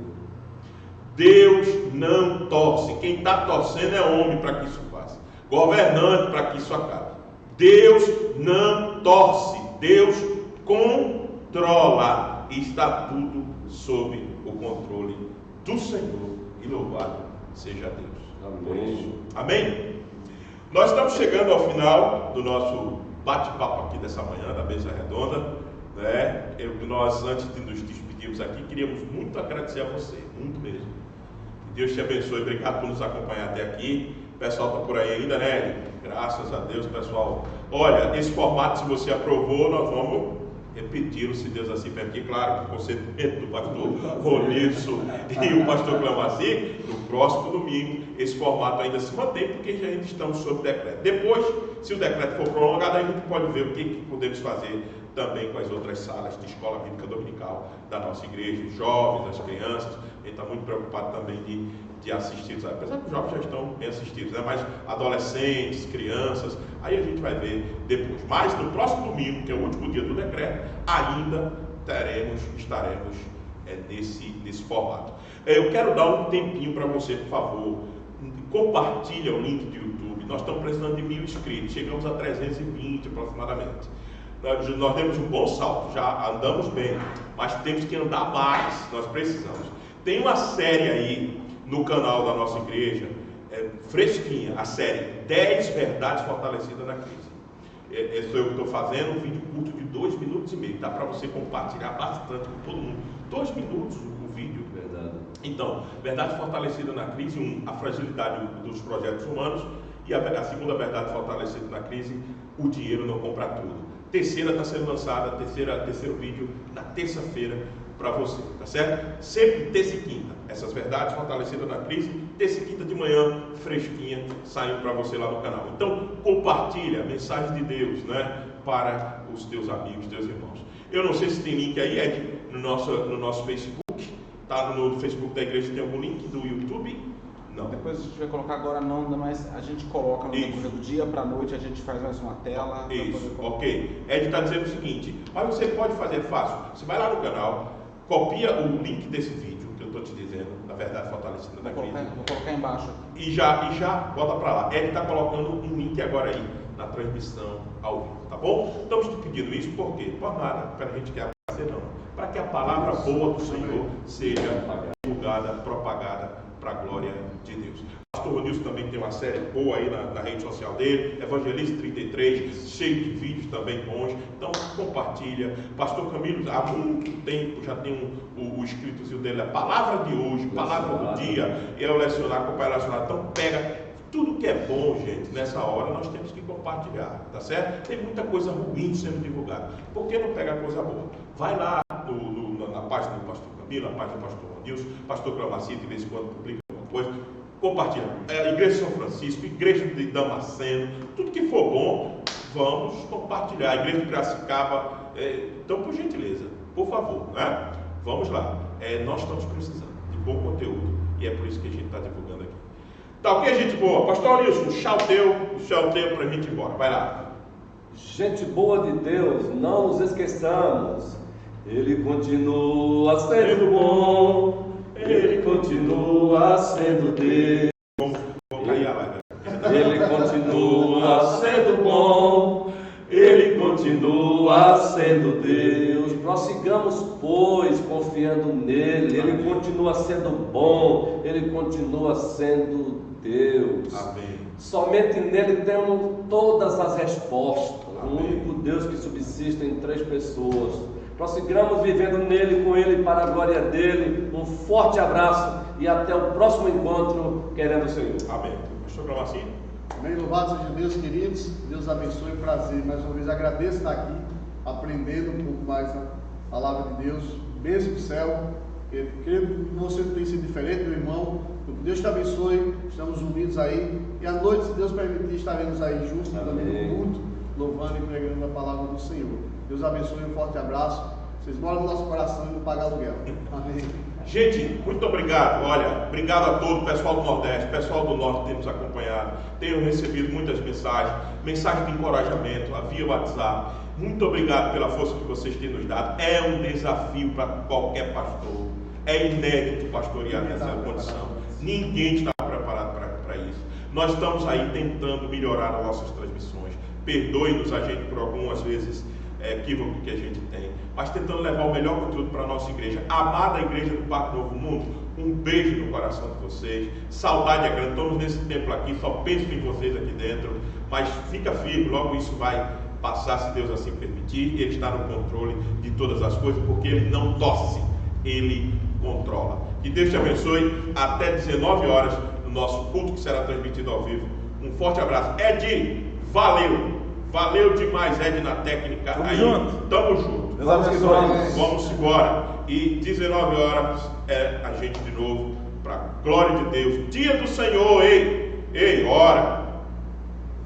S1: Deus não torce. Quem está torcendo é homem para que isso passe, governante para que isso acabe. Deus não torce, Deus controla. E está tudo sob o controle do Senhor. E louvado seja Deus.
S2: Amém.
S1: Amém? Nós estamos chegando ao final do nosso bate-papo aqui dessa manhã, da mesa redonda, né? Nós, antes de nos despedirmos aqui, queríamos muito agradecer a você, muito mesmo. Que Deus te abençoe, obrigado por nos acompanhar até aqui. O pessoal está por aí ainda, né? Graças a Deus, pessoal. Olha, esse formato, se você aprovou, nós vamos repetir, se Deus assim permitir, claro, com o consentimento do pastor Ronilson e o pastor Cleomacir, no próximo domingo, esse formato ainda se mantém, porque já ainda estamos sob decreto. Depois, se o decreto for prolongado, a gente pode ver o que podemos fazer também com as outras salas de escola bíblica dominical da nossa igreja, os jovens, as crianças. A gente está muito preocupado também de assistir, apesar que os jovens já estão bem assistidos, né? Mas adolescentes, crianças, aí a gente vai ver depois. Mas no próximo domingo, que é o último dia do decreto, ainda estaremos nesse formato. Eu quero dar um tempinho para você, por favor, compartilha o link do YouTube. Nós estamos precisando de 1000 inscritos, chegamos a 320 aproximadamente. Nós temos um bom salto, já andamos bem, mas temos que andar mais, nós precisamos. Tem uma série aí no canal da nossa igreja, fresquinha, a série 10 Verdades Fortalecidas na Crise. Esse eu estou fazendo um vídeo curto de 2 minutos e meio, dá para você compartilhar bastante com todo mundo. 2 minutos o vídeo.
S2: Verdade.
S1: Então, Verdade Fortalecida na Crise, a fragilidade dos projetos humanos, e a segunda verdade fortalecida na crise, o dinheiro não compra tudo. Terceira está sendo lançada, terceiro vídeo na terça-feira para você, tá certo? Sempre terça e quinta, essas verdades fortalecidas na crise, terça e quinta de manhã, fresquinha, saindo para você lá no canal. Então, compartilha a mensagem de Deus, né, para os teus amigos, teus irmãos. Eu não sei se tem link aí, Ed, no nosso Facebook, tá? No Facebook da igreja tem algum link do YouTube? Não.
S4: Depois a gente vai colocar agora não, mas a gente coloca no decorrer do dia para a noite, a gente faz mais uma tela.
S1: Isso, ok. Ed está dizendo o seguinte, mas você pode fazer fácil, você vai lá no canal, copia o link desse vídeo que eu estou te dizendo, da verdade fortalecida na crise.
S4: Vou colocar embaixo.
S1: E já bota para lá. Ed está colocando um link agora aí, na transmissão ao vivo, tá bom? Estamos te pedindo isso por quê? Por nada, para a gente quer aparecer não. Para que a palavra boa do Senhor seja divulgada, propagada, para a glória de Deus. O pastor Ronilson também tem uma série boa aí na rede social dele, Evangelista 33, cheio de vídeos também bons. Então compartilha. Pastor Camilo, há muito tempo já tem o escritozinho dele, a palavra de hoje, palavra do dia, é o lecionar, acompanhar lecionar. Então pega tudo que é bom, gente, nessa hora nós temos que compartilhar, tá certo? Tem muita coisa ruim sendo divulgada. Por que não pega coisa boa? Vai lá na página do pastor Camilo, na página do pastor Ronilson, pastor Cleomacir, de vez em quando publica alguma coisa, compartilha. Igreja de São Francisco, Igreja de Damasceno, tudo que for bom, vamos compartilhar. A Igreja de Piracicaba, então por gentileza, por favor, né? Vamos lá. Nós estamos precisando de bom conteúdo e é por isso que a gente está divulgando aqui. Tá ok, gente boa? Pastor Nilson, o chá teu para a gente ir embora. Vai lá.
S2: Gente boa de Deus, não nos esqueçamos. Ele continua sendo bom. Ele continua sendo Deus.
S1: Vamos cair a live.
S2: Ele continua sendo bom. Ele continua sendo Deus. Prossigamos, pois, confiando nele. Ele continua sendo bom. Ele continua sendo Deus.
S1: Amém.
S2: Somente nele temos todas as respostas.
S1: Amém.
S2: O único Deus que subsiste em 3 pessoas. Prossigamos vivendo nele, com ele, para a glória dele. Um forte abraço e até o próximo encontro, querendo o Senhor.
S1: Amém. Pastor Cleomarci?
S3: Amém, louvado seja Deus, queridos. Deus abençoe, prazer. Mais uma vez agradeço estar aqui, aprendendo um pouco mais a palavra de Deus. Bênção do céu. Eu creio que você não tem sido diferente, meu irmão. Que Deus te abençoe. Estamos unidos aí. E à noite, se Deus permitir, estaremos aí juntos também no culto, louvando e pregando a palavra do Senhor. Deus abençoe, um forte abraço. Vocês moram no nosso coração e não pagam aluguel. Amém.
S1: Gente, muito obrigado. Olha, obrigado a todo o pessoal do Nordeste, pessoal do Norte que tem nos acompanhado. Tenho recebido muitas mensagens de encorajamento, via WhatsApp. Muito obrigado pela força que vocês têm nos dado. É um desafio para qualquer pastor. É inédito pastorear nessa condição. Ninguém está preparado para isso. Nós estamos aí tentando melhorar as nossas transmissões. Perdoe-nos a gente por algumas vezes equívoco que a gente tem, mas tentando levar o melhor conteúdo para a nossa igreja. Amada igreja do Parque Novo Mundo, um beijo no coração de vocês. Saudade é grande, estamos nesse templo aqui, só penso em vocês aqui dentro, mas fica firme, logo isso vai passar, se Deus assim permitir. Ele está no controle de todas as coisas, porque Ele não tosse, Ele controla. Que Deus te abençoe. Até 19 horas no nosso culto que será transmitido ao vivo. Um forte abraço. Ed, valeu! Valeu demais, Ed, na técnica.
S4: Tamo
S1: aí.
S4: junto.
S1: Tamo junto. Vamos embora. E 19 horas a gente de novo, para a glória de Deus. Dia do Senhor, ei, ora.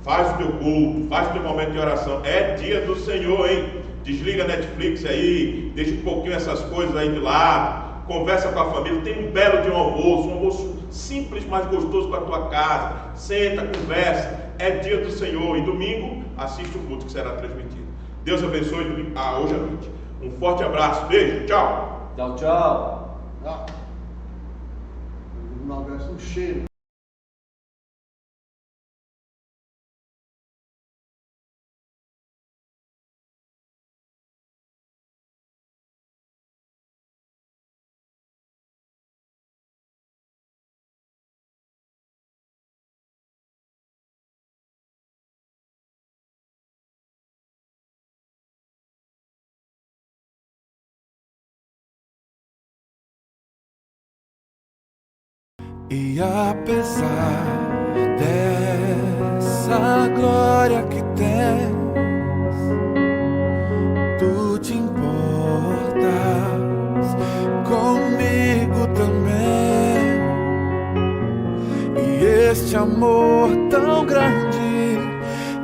S1: Faz o teu culto, faz o teu momento de oração. É dia do Senhor, hein? Desliga a Netflix aí, deixa um pouquinho essas coisas aí de lado. Conversa com a família, tem um belo de um almoço simples, mas gostoso para a tua casa. Senta, conversa. É dia do Senhor. E domingo, assiste o culto que será transmitido. Deus abençoe hoje à noite. Um forte abraço, beijo, tchau.
S2: Tchau, tchau.
S3: O Nordeste um cheiro.
S5: E apesar dessa glória que tens, tu te importas comigo também. E este amor tão grande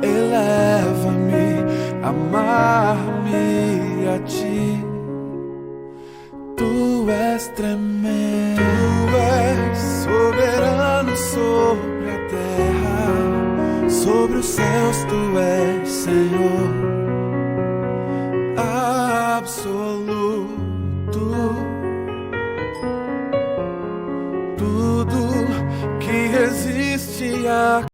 S5: eleva-me, amar-me a ti. Tu és tremendo, tu és soberano sobre a terra, sobre os céus tu és Senhor absoluto. Tudo que existe aqui